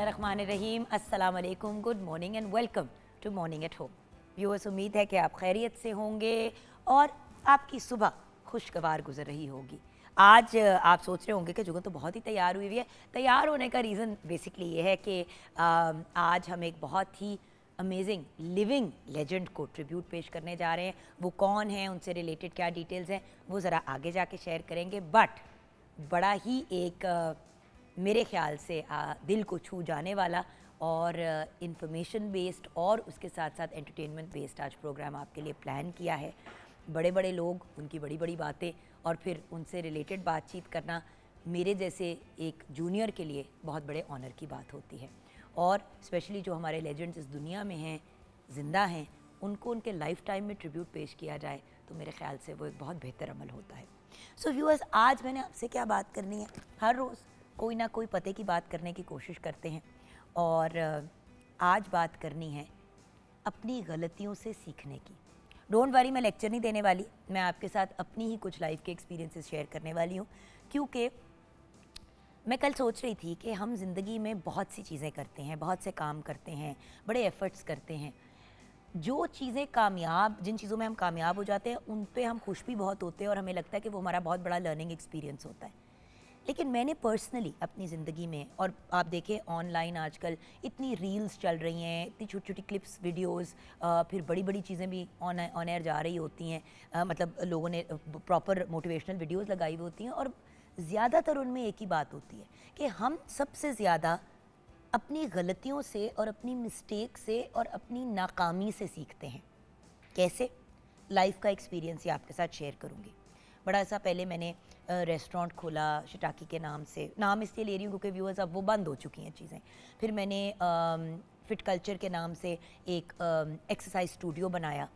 बिस्मिल्लाहिर्रहमानिर्रहीम, अस्सलाम वालेकुम, good morning and welcome to morning at home. Viewers, उम्मीद है कि आप खैरियत से होंगे और आपकी सुबह खुशगवार गुजर रही होगी। आज आप सोच रहे होंगे कि जुगन तो बहुत ही तैयार हुई है। तैयार होने का रीज़न बेसिकली ये है कि आज हम एक बहुत ही अमेजिंग लिविंग लेजेंड को ट्रिब्यूट पेश करने जा रहे हैं। वो कौन है, उनसे रिलेटेड क्या डिटेल्स हैं, वो ज़रा आगे जाके शेयर करेंगे। बट बड़ा ही एक मेरे ख्याल से दिल को छू जाने वाला और इंफॉर्मेशन बेस्ड और उसके साथ साथ एंटरटेनमेंट बेस्ड आज प्रोग्राम आपके लिए प्लान किया है। बड़े बड़े लोग, उनकी बड़ी बड़ी बातें और फिर उनसे रिलेटेड बातचीत करना मेरे जैसे एक जूनियर के लिए बहुत बड़े ऑनर की बात होती है। और स्पेशली जो हमारे लेजेंड्स इस दुनिया में हैं, ज़िंदा हैं, उनको उनके लाइफ टाइम में ट्रिब्यूट पेश किया जाए तो मेरे ख्याल से वो एक बहुत बेहतर अमल होता है। सो व्यूअर्स, आज मैंने आपसे क्या बात करनी है। हर रोज़ कोई ना कोई पते की बात करने की कोशिश करते हैं और आज बात करनी है अपनी गलतियों से सीखने की। डोंट वरी, मैं लेक्चर नहीं देने वाली, मैं आपके साथ अपनी ही कुछ लाइफ के एक्सपीरियंसेस शेयर करने वाली हूँ। क्योंकि मैं कल सोच रही थी कि हम ज़िंदगी में बहुत सी चीज़ें करते हैं, बहुत से काम करते हैं, बड़े एफ़र्ट्स करते हैं। जो चीज़ें कामयाब, जिन चीज़ों में हम कामयाब हो जाते हैं उन पे हम खुश भी बहुत होते हैं और हमें लगता है कि वो हमारा बहुत बड़ा लर्निंग एक्सपीरियंस होता है। लेकिन मैंने पर्सनली अपनी ज़िंदगी में, और आप देखें ऑनलाइन आजकल इतनी रील्स चल रही हैं, इतनी छोटी छोटी क्लिप्स, वीडियोस, फिर बड़ी बड़ी चीज़ें भी ऑन एयर जा रही होती हैं। मतलब लोगों ने प्रॉपर मोटिवेशनल वीडियोस लगाई हुई होती हैं और ज़्यादातर उनमें एक ही बात होती है कि हम सबसे ज़्यादा अपनी गलतियों से और अपनी मिस्टेक से और अपनी नाकामी से सीखते हैं। कैसे? लाइफ का एक्सपीरियंस ही आपके साथ शेयर करूँगी। बड़ा सा पहले मैंने रेस्टोरेंट खोला शिटाकी के नाम से। नाम इसलिए ले रही हूँ क्योंकि व्यूअर्स अब वो बंद हो चुकी हैं चीज़ें। फिर मैंने फिट कल्चर के नाम से एक एक्सरसाइज स्टूडियो बनाया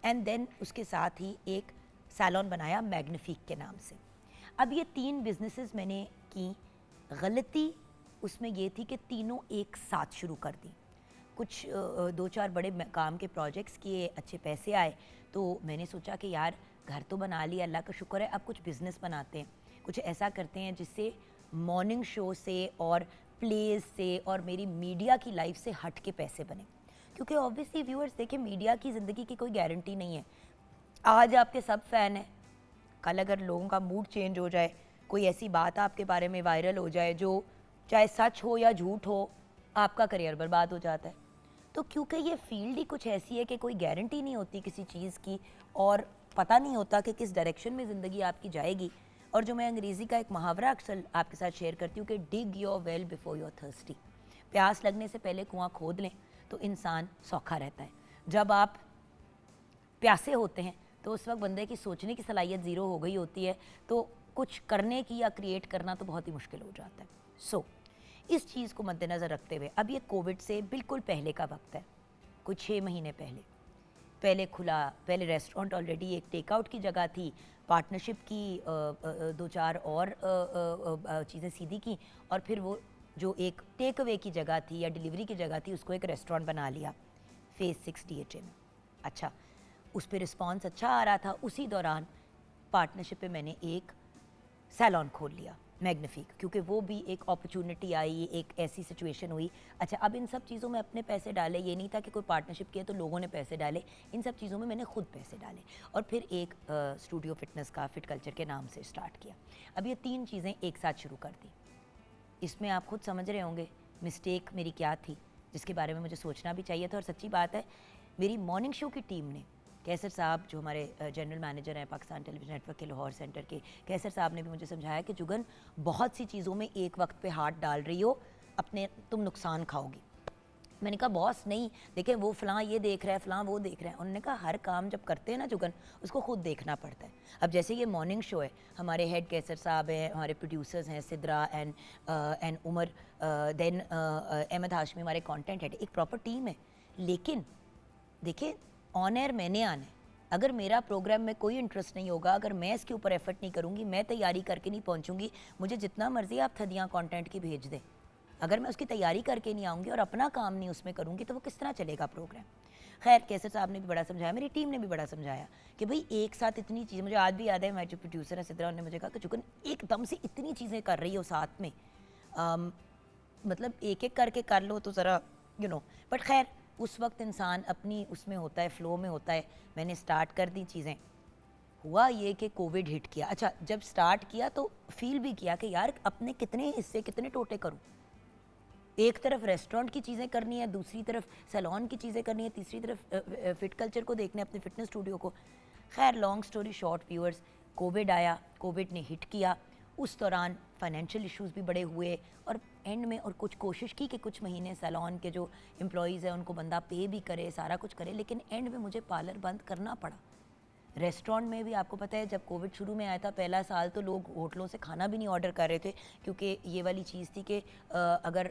एंड देन उसके साथ ही एक सैलून बनाया मैग्निफिक के नाम से। अब ये 3 बिजनेसेस मैंने की। गलती उसमें ये थी कि तीनों एक साथ शुरू कर दी। कुछ 2-4 बड़े काम के प्रोजेक्ट्स किए, अच्छे पैसे आए, तो मैंने सोचा कि यार घर तो बना लिया, अल्लाह का शुक्र है, अब कुछ बिज़नेस बनाते हैं, कुछ ऐसा करते हैं जिससे मॉर्निंग शो से और प्लेज से और मेरी मीडिया की लाइफ से हट के पैसे बने। क्योंकि ऑब्वियसली व्यूअर्स देखें, मीडिया की ज़िंदगी की कोई गारंटी नहीं है। आज आपके सब फ़ैन हैं, कल अगर लोगों का मूड चेंज हो जाए, कोई ऐसी बात आपके बारे में वायरल हो जाए जो चाहे सच हो या झूठ हो, आपका करियर बर्बाद हो जाता है। तो क्योंकि ये फील्ड ही कुछ ऐसी है कि कोई गारंटी नहीं होती किसी चीज़ की और पता नहीं होता कि किस डायरेक्शन में ज़िंदगी आपकी जाएगी। और जो मैं अंग्रेज़ी का एक मुहावरा अक्सर आपके साथ शेयर करती हूँ कि dig your well before your thirsty. प्यास लगने से पहले कुआं खोद लें तो इंसान सौखा रहता है। जब आप प्यासे होते हैं तो उस वक्त बंदे की सोचने की सलाहियत ज़ीरो हो गई होती है, तो कुछ करने की या क्रिएट करना तो बहुत ही मुश्किल हो जाता है। सो इस चीज़ को मद्देनज़र रखते हुए, अब ये कोविड से बिल्कुल पहले का वक्त है, कुछ 6 महीने पहले खुला। पहले रेस्टोरेंट ऑलरेडी एक टेक आउट की जगह थी, पार्टनरशिप की 2-4 और चीज़ें सीधी की और फिर वो जो एक टेक अवे की जगह थी या डिलीवरी की जगह थी उसको एक रेस्टोरेंट बना लिया फेज़ 6 DHA में। अच्छा, उस पर रिस्पॉन्स अच्छा आ रहा था। उसी दौरान पार्टनरशिप पे मैंने एक सैलून खोल लिया मैग्निफिक, क्योंकि वो भी एक अपॉर्चुनिटी आई, एक ऐसी सिचुएशन हुई। अच्छा, अब इन सब चीज़ों में अपने पैसे डाले, ये नहीं था कि कोई पार्टनरशिप किया तो लोगों ने पैसे डाले, इन सब चीज़ों में मैंने खुद पैसे डाले और फिर एक स्टूडियो फिटनेस का फिट कल्चर के नाम से स्टार्ट किया। अब ये 3 चीज़ें एक साथ शुरू कर दी। इसमें आप खुद समझ रहे होंगे मिस्टेक मेरी क्या थी, जिसके बारे में मुझे सोचना भी चाहिए था। और सच्ची बात है, मेरी मॉर्निंग शो की टीम ने, कैसर साहब जो हमारे जनरल मैनेजर हैं पाकिस्तान टेलीविज़न नेटवर्क के लाहौर सेंटर के, कैसर साहब ने भी मुझे समझाया कि जुगन, बहुत सी चीज़ों में एक वक्त पे हाथ डाल रही हो, अपने तुम नुकसान खाओगी। मैंने कहा बॉस नहीं, देखें वो फ़लाँ ये देख रहा है, फ़लाँ वो देख रहा है। उन्होंने कहा हर काम जब करते हैं ना जुगन, उसको खुद देखना पड़ता है। अब जैसे ये मॉर्निंग शो है, हमारे हेड कैसर साहब हैं, हमारे प्रोड्यूसर्स हैं सिद्रा एंड उमर, देन अहमद हाशमी हमारे कंटेंट हेड, एक प्रॉपर टीम है। लेकिन देखिए, ऑन एयर मैंने आना है। अगर मेरा प्रोग्राम में कोई इंटरेस्ट नहीं होगा, अगर मैं इसके ऊपर एफर्ट नहीं करूँगी, मैं तैयारी करके नहीं पहुँचूँगी, मुझे जितना मर्जी आप थदियाँ कंटेंट की भेज दें, अगर मैं उसकी तैयारी करके नहीं आऊँगी और अपना काम नहीं उसमें करूँगी तो वो किस तरह चलेगा प्रोग्राम। खैर, कैसर साहब ने भी बड़ा समझाया, मेरी टीम ने भी बड़ा समझाया कि भाई एक साथ इतनी चीज़ें, मुझे आज भी याद है हमारे जो प्रोड्यूसर है सिद्रा, उन्होंने मुझे कहा कि चुकन एकदम से इतनी चीज़ें कर रही हो साथ में, मतलब एक एक करके कर लो तो ज़रा बट खैर उस वक्त इंसान अपनी उसमें होता है, फ्लो में होता है। मैंने स्टार्ट कर दी चीज़ें। हुआ ये कि कोविड हिट किया। अच्छा, जब स्टार्ट किया तो फील भी किया कि यार अपने कितने हिस्से, कितने टोटे करूँ। एक तरफ रेस्टोरेंट की चीज़ें करनी है, दूसरी तरफ सैलून की चीज़ें करनी है, तीसरी तरफ फिट कल्चर को देखना है, अपने फिटनेस स्टूडियो को। खैर long story short viewers, Covid आया, कोविड ने हिट किया। उस दौरान फाइनेंशियल इश्यूज भी बड़े हुए और एंड में और कुछ कोशिश की कि कुछ महीने सैलून के जो एम्प्लॉयज़ हैं उनको बंदा पे भी करे, सारा कुछ करे, लेकिन एंड में मुझे पार्लर बंद करना पड़ा। रेस्टोरेंट में भी आपको पता है जब कोविड शुरू में आया था पहला साल तो लोग होटलों से खाना भी नहीं ऑर्डर कर रहे थे, क्योंकि ये वाली चीज़ थी कि अगर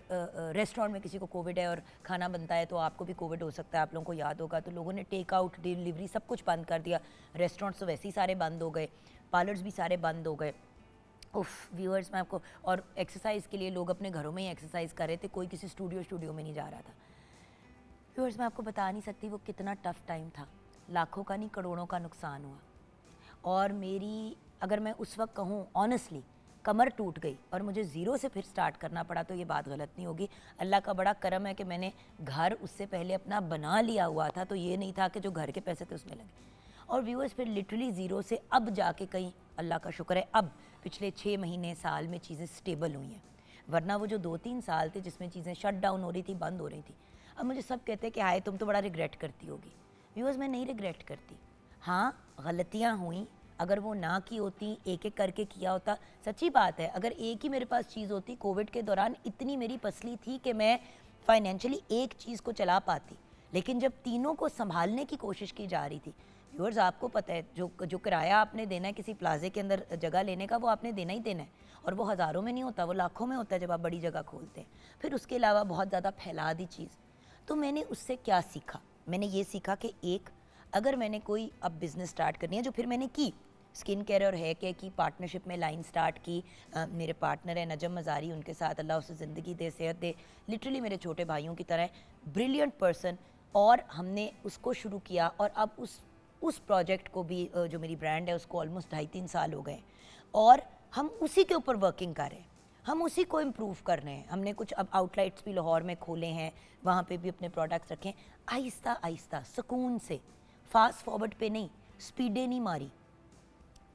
रेस्टोरेंट में किसी को कोविड है और खाना बनता है तो आपको भी कोविड हो सकता है। आप लोगों को याद होगा तो लोगों ने टेक आउट, डिलीवरी सब कुछ बंद कर दिया। रेस्टोरेंट्स तो वैसे ही सारे बंद हो गए, पार्लर्स भी सारे बंद हो गए। उफ व्यूअर्स, मैं आपको, और एक्सरसाइज के लिए लोग अपने घरों में ही एक्सरसाइज कर रहे थे, कोई किसी स्टूडियो में नहीं जा रहा था। व्यूअर्स, मैं आपको बता नहीं सकती वो कितना टफ टाइम था। लाखों का नहीं करोड़ों का नुकसान हुआ। और मेरी, अगर मैं उस वक्त कहूँ ऑनेस्टली, कमर टूट गई और मुझे ज़ीरो से फिर स्टार्ट करना पड़ा तो ये बात गलत नहीं होगी। अल्लाह का बड़ा करम है कि मैंने घर उससे पहले अपना बना लिया हुआ था, तो ये नहीं था कि जो घर के पैसे थे उसमें लगे। और व्यूअर्स, फिर लिटरली ज़ीरो से अब जाके कहीं, अल्लाह का शुक्र है, अब पिछले 6 महीने साल में चीज़ें स्टेबल हुई हैं। वरना वो जो 2-3 साल थे जिसमें चीज़ें शट डाउन हो रही थी, बंद हो रही थी, अब मुझे सब कहते हैं कि हाय तुम तो बड़ा रिग्रेट करती होगी। व्यूअर्स, मैं नहीं रिग्रेट करती। हाँ, गलतियाँ हुई, अगर वो ना की होती, एक एक करके किया होता, सच्ची बात है, अगर एक ही मेरे पास चीज़ होती, कोविड के दौरान इतनी मेरी पसली थी कि मैं फाइनेंशियली एक चीज़ को चला पाती, लेकिन जब तीनों को संभालने की कोशिश की जा रही थी। व्यूअर्स, आपको पता है जो जो किराया आपने देना है किसी प्लाजे के अंदर जगह लेने का, वो आपने देना ही देना है, और वो हज़ारों में नहीं होता, वो लाखों में होता है जब आप बड़ी जगह खोलते हैं। फिर उसके अलावा बहुत ज़्यादा फैला दी चीज़। तो मैंने उससे क्या सीखा? मैंने ये सीखा कि एक, अगर मैंने कोई अब बिज़नेस स्टार्ट करनी है, जो फिर मैंने की, स्किन केयर और हेयर केयर की पार्टनरशिप में लाइन स्टार्ट की। मेरे पार्टनर है नजम मज़ारी, उनके साथ अल्लाह उसे ज़िंदगी दे, सेहत दे, लिटरली मेरे छोटे भाइयों की तरह, ब्रिलियंट पर्सन। और हमने उसको शुरू किया और अब उस प्रोजेक्ट को भी, जो मेरी ब्रांड है उसको ऑलमोस्ट 2.5-3 साल हो गए, और हम उसी के ऊपर वर्किंग कर रहे हैं, हम उसी को इम्प्रूव कर रहे हैं। हमने कुछ अब आउटलेट्स भी लाहौर में खोले हैं, वहाँ पे भी अपने प्रोडक्ट्स रखें, आहिस्ता आहिस्ता सुकून से, फास्ट फॉरवर्ड पे नहीं, स्पीडें नहीं मारी,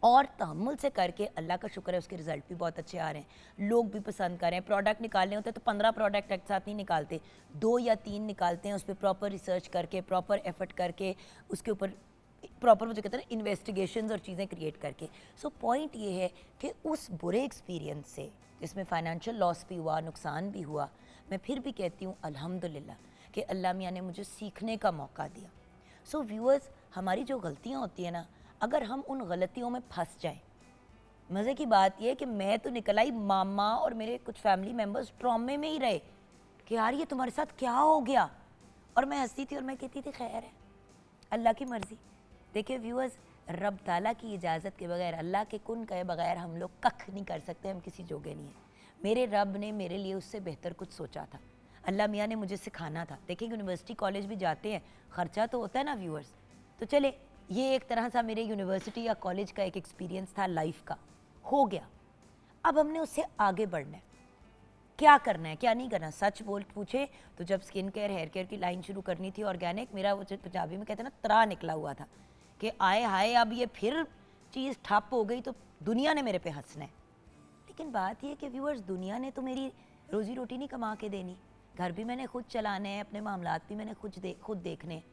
और तहम्मुल से करके अल्लाह का शुक्र है उसके रिज़ल्ट भी बहुत अच्छे आ रहे हैं, लोग भी पसंद कर रहे हैं। प्रोडक्ट निकालने होते हैं तो 15 प्रोडक्ट एक साथ नहीं निकालते, 2 या 3 निकालते हैं, उस पर प्रॉपर रिसर्च करके, प्रॉपर एफर्ट करके, उसके ऊपर प्रॉपर, वो जो कहते हैं ना, इन्वेस्टिगेशंस और चीज़ें क्रिएट करके। सो पॉइंट ये है कि उस बुरे एक्सपीरियंस से, जिसमें फाइनेंशियल लॉस भी हुआ, नुकसान भी हुआ, मैं फिर भी कहती हूँ अल्हम्दुलिल्लाह कि अल्लाह मियाँ ने मुझे सीखने का मौका दिया। सो व्यूअर्स, हमारी जो गलतियाँ होती हैं ना, अगर हम उन गलतियों में फंस जाएं, मज़े की बात यह है कि मैं तो निकल आई, मामा और मेरे कुछ फैमिली मेम्बर्स ट्रॉमे में ही रहे कि यार ये तुम्हारे साथ क्या हो गया, और मैं हंसती थी और मैं कहती थी खैर है, अल्लाह की मर्ज़ी। देखिए व्यूअर्स, रब ताला की इजाज़त के बगैर, अल्लाह के कुन कहे बगैर हम लोग कख नहीं कर सकते, हम किसी जोगे नहीं हैं। मेरे रब ने मेरे लिए उससे बेहतर कुछ सोचा था, अल्लाह मियाँ ने मुझे सिखाना था। देखिए यूनिवर्सिटी कॉलेज भी जाते हैं, ख़र्चा तो होता है ना व्यूअर्स। तो चले, ये एक तरह सा मेरे यूनिवर्सिटी या कॉलेज का एक एक्सपीरियंस था लाइफ का, हो गया। अब हमने उससे आगे बढ़ना है, क्या करना है क्या नहीं करना। सच बोल पूछे तो जब स्किन केयर हेयर केयर की लाइन शुरू करनी थी ऑर्गेनिक, मेरा वो पंजाबी में कहते हैं ना, तरा निकला हुआ था कि आए हाय अब ये फिर चीज़ ठप हो गई तो दुनिया ने मेरे पे हंसना है। लेकिन बात ये कि व्यूअर्स, दुनिया ने तो मेरी रोज़ी रोटी नहीं कमा के देनी, घर भी मैंने खुद चलाने हैं, अपने मामलात भी मैंने खुद देखने हैं।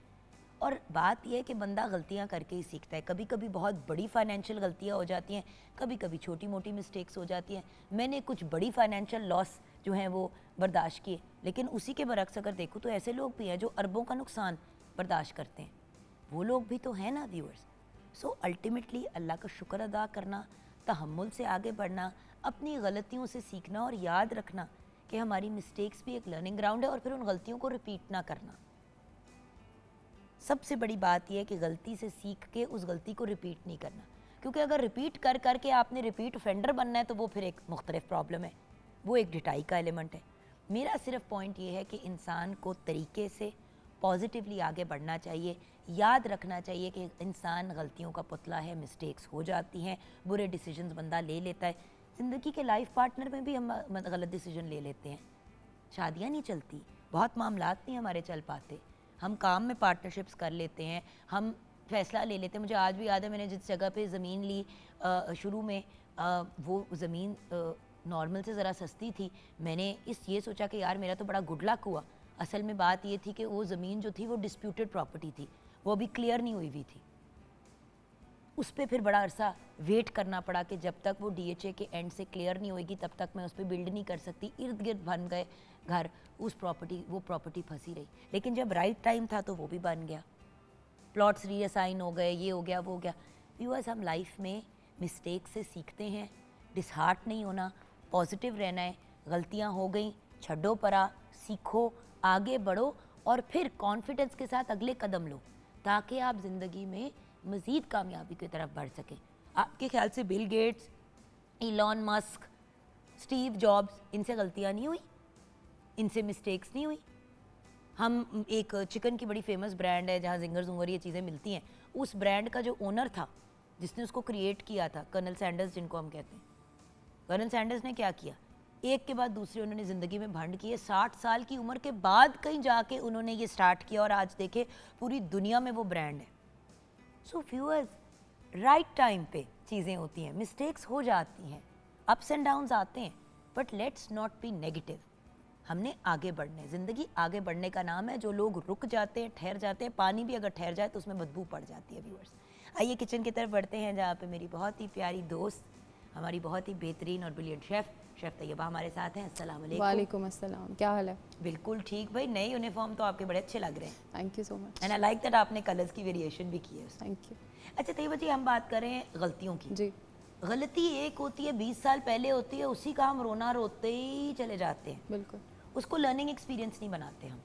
और बात यह है कि बंदा गलतियां करके ही सीखता है। कभी कभी बहुत बड़ी फाइनेंशियल गलतियां हो जाती हैं, कभी कभी छोटी मोटी मिस्टेक्स हो जाती हैं। मैंने कुछ बड़ी फाइनेंशियल लॉस जो हैं वो बर्दाश्त किए, लेकिन उसी के बरक्स अगर देखूँ तो ऐसे लोग भी हैं जो अरबों का नुकसान बर्दाश्त करते हैं, वो लोग भी तो हैं ना व्यूअर्स। सो अल्टीमेटली अल्लाह का शुक्र अदा करना, तहम्मुल से आगे बढ़ना, अपनी गलतियों से सीखना, और याद रखना कि हमारी मिस्टेक्स भी एक लर्निंग ग्राउंड है, और फिर उन गलतियों को रिपीट ना करना। सबसे बड़ी बात यह है कि गलती से सीख के उस गलती को रिपीट नहीं करना, क्योंकि अगर रिपीट कर करके आपने रिपीट ऑफेंडर बनना है तो वो फिर एक मुख्तलिफ प्रॉब्लम है, वो एक ढिठाई का एलिमेंट है। मेरा सिर्फ पॉइंट ये है कि इंसान को तरीके से पॉजिटिवली आगे बढ़ना चाहिए। याद रखना चाहिए कि इंसान गलतियों का पुतला है, मिस्टेक्स हो जाती हैं, बुरे डिसीजंस बंदा ले लेता है। ज़िंदगी के लाइफ पार्टनर में भी हम गलत डिसीजन ले लेते हैं, शादियाँ नहीं चलती, बहुत मामलात नहीं हमारे चल पाते। हम काम में पार्टनरशिप्स कर लेते हैं, हम फैसला ले लेते हैं। मुझे आज भी याद है मैंने जिस जगह पे ज़मीन ली शुरू में, वो ज़मीन नॉर्मल से ज़रा सस्ती थी। मैंने ये सोचा कि यार मेरा तो बड़ा गुड लक हुआ। असल में बात ये थी कि वो ज़मीन जो थी वो डिस्प्यूटेड प्रॉपर्टी थी, वो अभी क्लियर नहीं हुई हुई थी। उस पर फिर बड़ा अरसा वेट करना पड़ा कि जब तक वो DHA के एंड से क्लियर नहीं होएगी तब तक मैं उस पर बिल्ड नहीं कर सकती। इर्द गिर्द बन गए घर, वो प्रॉपर्टी फंसी रही। लेकिन जब राइट टाइम था तो वो भी बन गया, प्लॉट्स रीअसाइन हो गए, ये हो गया वो हो गया। व्यूअर्स, हम लाइफ में मिस्टेक से सीखते हैं, डिसहार्ट नहीं होना, पॉजिटिव रहना है। गलतियाँ हो गई, छड्डो परा, सीखो, आगे बढ़ो और फिर कॉन्फिडेंस के साथ अगले कदम लो ताकि आप ज़िंदगी में मज़ीद कामयाबी की तरफ बढ़ सकें। आपके ख्याल से Bill Gates, Elon Musk, Steve jobs, इनसे गलतियाँ नहीं हुई, इनसे मिस्टेक्स नहीं हुई? हम एक चिकन की बड़ी फेमस ब्रांड है जहाँ जिंगर जुंगर ये चीज़ें मिलती हैं, उस ब्रांड का जो ओनर था जिसने उसको क्रिएट किया था, कर्नल सैंडर्स जिनको हम कहते हैं, कर्नल सैंडर्स ने क्या किया, एक के बाद दूसरे उन्होंने ज़िंदगी में भंड किए। 60 साल की उम्र के बाद कहीं जाके उन्होंने ये स्टार्ट किया और आज देखे पूरी दुनिया में वो ब्रांड है। सो व्यूअर्स, राइट टाइम पे चीज़ें होती हैं, मिस्टेक्स हो जाती हैं, अप्स एंड डाउन्स आते हैं, but let's not be negative. हमने आगे बढ़ना है। ज़िंदगी आगे बढ़ने का नाम है। जो लोग रुक जाते हैं, ठहर जाते हैं, पानी भी अगर ठहर जाए तो उसमें बदबू पड़ जाती है। व्यूअर्स, आइए किचन की तरफ बढ़ते हैं जहाँ पे मेरी बहुत ही प्यारी दोस्त, हमारी बहुत ही बेहतरीन और ब्रिलियंट शेफ़ तैयबा हमारे साथ हैं। अस्सलाम वालेकुम। वालेकुम अस्सलाम, क्या हाल है? बिल्कुल ठीक भाई, नए यूनिफॉर्म तो आपके बड़े अच्छे लग रहे हैं। Thank you so much. And I like that आपने कलर्स की वेरिएशन भी की है उसमें। Thank you. अच्छा तैयबा जी, हम बात करें गलतियों की। जी, गलती एक होती है 20 साल पहले होती है, उसी का हम रोना रोते ही चले जाते हैं, बिल्कुल। उसको लर्निंग एक्सपीरियंस नहीं बनाते हम।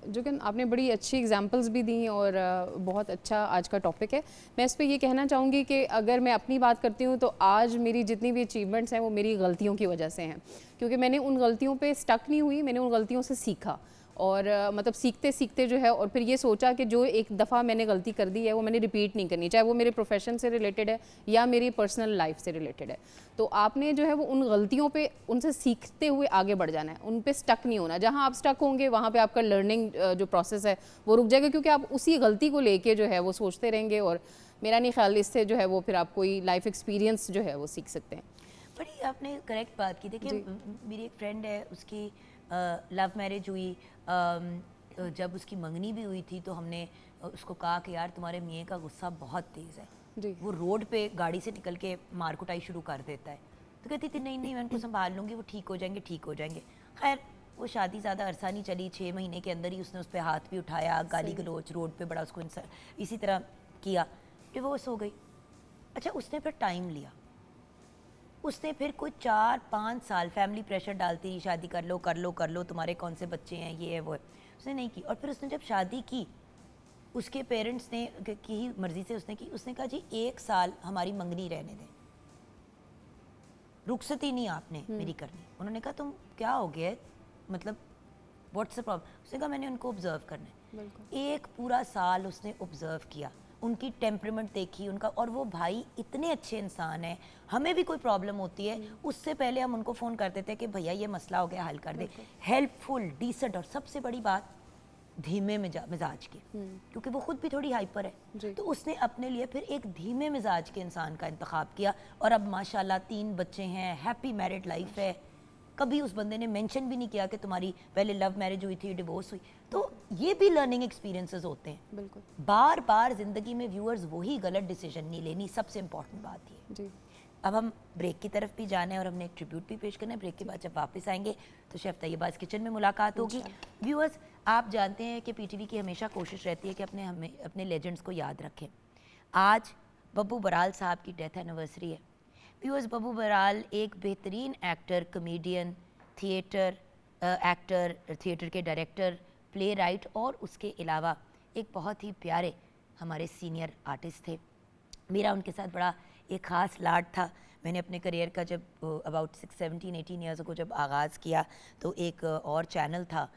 जो कि आपने बड़ी अच्छी एग्जांपल्स भी दी और बहुत अच्छा आज का टॉपिक है। मैं इस पे ये कहना चाहूँगी कि अगर मैं अपनी बात करती हूँ तो आज मेरी जितनी भी अचीवमेंट्स हैं वो मेरी गलतियों की वजह से हैं, क्योंकि मैंने उन गलतियों पे स्टक नहीं हुई, मैंने उन गलतियों से सीखा और मतलब सीखते सीखते जो है और फिर ये सोचा कि जो एक दफ़ा मैंने गलती कर दी है वो मैंने रिपीट नहीं करनी, चाहे वो मेरे प्रोफेशन से रिलेटेड है या मेरी पर्सनल लाइफ से रिलेटेड है। तो आपने जो है वो उन गलतियों पे उनसे सीखते हुए आगे बढ़ जाना है, उन पे स्टक नहीं होना। जहाँ आप स्टक होंगे वहाँ पे आपका लर्निंग जो प्रोसेस है वो रुक जाएगा, क्योंकि आप उसी गलती को लेके जो है वो सोचते रहेंगे और मेरा नहीं ख्याल इससे जो है वो फिर आप कोई लाइफ एक्सपीरियंस जो है वो सीख सकते हैं। बड़ी आपने करेक्ट बात की। देखिए मेरी एक फ्रेंड है, उसकी लव मैरिज हुई। जब उसकी मंगनी भी हुई थी तो हमने उसको कहा कि यार तुम्हारे मियाँ का गुस्सा बहुत तेज़ है जी। वो रोड पे गाड़ी से निकल के मार कुटाई शुरू कर देता है। तो कहती थी नहीं नहीं मैं उनको संभाल लूँगी, वो ठीक हो जाएंगे ठीक हो जाएंगे। खैर वो शादी ज़्यादा अरसा नहीं चली, 6 महीने के अंदर ही उसने उस पर हाथ भी उठाया, गाली गलोच रोड पे बड़ा उसको इसी तरह किया, डिवोर्स हो गई। अच्छा उसने फिर टाइम लिया, उसने फिर कोई 4-5 साल फैमिली प्रेशर डालती रही, शादी कर लो कर लो कर लो, तुम्हारे कौन से बच्चे हैं, ये है वो है, उसने नहीं की। और फिर उसने जब शादी की, उसके पेरेंट्स ने की ही मर्ज़ी से उसने की, उसने कहा जी 1 साल हमारी मंगनी रहने दें, रुखसती नहीं आपने मेरी करनी। उन्होंने कहा तुम क्या हो गया, मतलब व्हाट्स द प्रॉब्लम? उसने कहा मैंने उनको ऑब्जर्व करना है। 1 पूरा साल उसने ऑब्जर्व किया, उनकी टेम्परामेंट देखी उनका, और वो भाई इतने अच्छे इंसान हैं। हमें भी कोई प्रॉब्लम होती है उससे पहले हम उनको फ़ोन कर देते हैं कि भैया ये मसला हो गया हल कर दे। हेल्पफुल, डिसेंट, और सबसे बड़ी बात धीमे मिजाज के, क्योंकि वो खुद भी थोड़ी हाइपर है। तो उसने अपने लिए फिर एक धीमे मिजाज के इंसान का इंतखाब किया और अब माशाल्लाह 3 बच्चे हैं, हैप्पी मैरिड लाइफ है। कभी उस बंदे ने मेंशन भी नहीं किया कि तुम्हारी पहले लव मैरिज हुई थी, डिवोर्स हुई। तो ये भी लर्निंग एक्सपीरियंसेस होते हैं। बिल्कुल। बार बार ज़िंदगी में व्यूअर्स वही गलत डिसीजन नहीं लेनी, सबसे इम्पॉर्टेंट बात ये। जी। अब हम ब्रेक की तरफ भी जाना है और हमने एक ट्रिब्यूट भी पेश करना है। ब्रेक के बाद जब वापस आएंगे तो शेफ़ तैयबाज़ किचन में मुलाकात होगी। व्यूअर्स, आप जानते हैं कि PTV की हमेशा कोशिश रहती है कि अपने लेजेंड्स को याद रखें। आज बब्बू बराल साहब की डेथ एनिवर्सरी है। व्यूअर्स, बब्बू बराल एक बेहतरीन एक्टर, कमेडियन, थिएटर के डायरेक्टर, प्ले राइट और उसके अलावा एक बहुत ही प्यारे हमारे सीनियर आर्टिस्ट थे। मेरा उनके साथ बड़ा एक ख़ास लाड था। मैंने अपने करियर का जब अबाउट 17-18 ईयर्स को जब आगाज़ किया तो एक और चैनल था,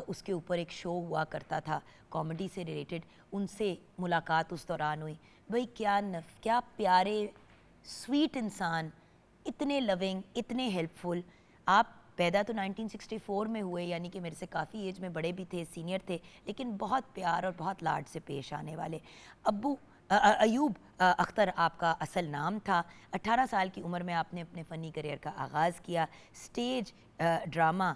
उसके ऊपर एक शो हुआ करता था कॉमेडी से रिलेटेड। उनसे मुलाकात उस दौरान हुई। भाई क्या प्यारे स्वीट इंसान, इतने लविंग, इतने हेल्पफुल। आप पैदा तो 1964 में हुए, यानी कि मेरे से काफ़ी एज में बड़े भी थे, सीनियर थे, लेकिन बहुत प्यार और बहुत लाड से पेश आने वाले। अब्बू अयूब अख्तर आपका असल नाम था। 18 साल की उम्र में आपने अपने फ़नी करियर का आगाज़ किया। स्टेज ड्रामा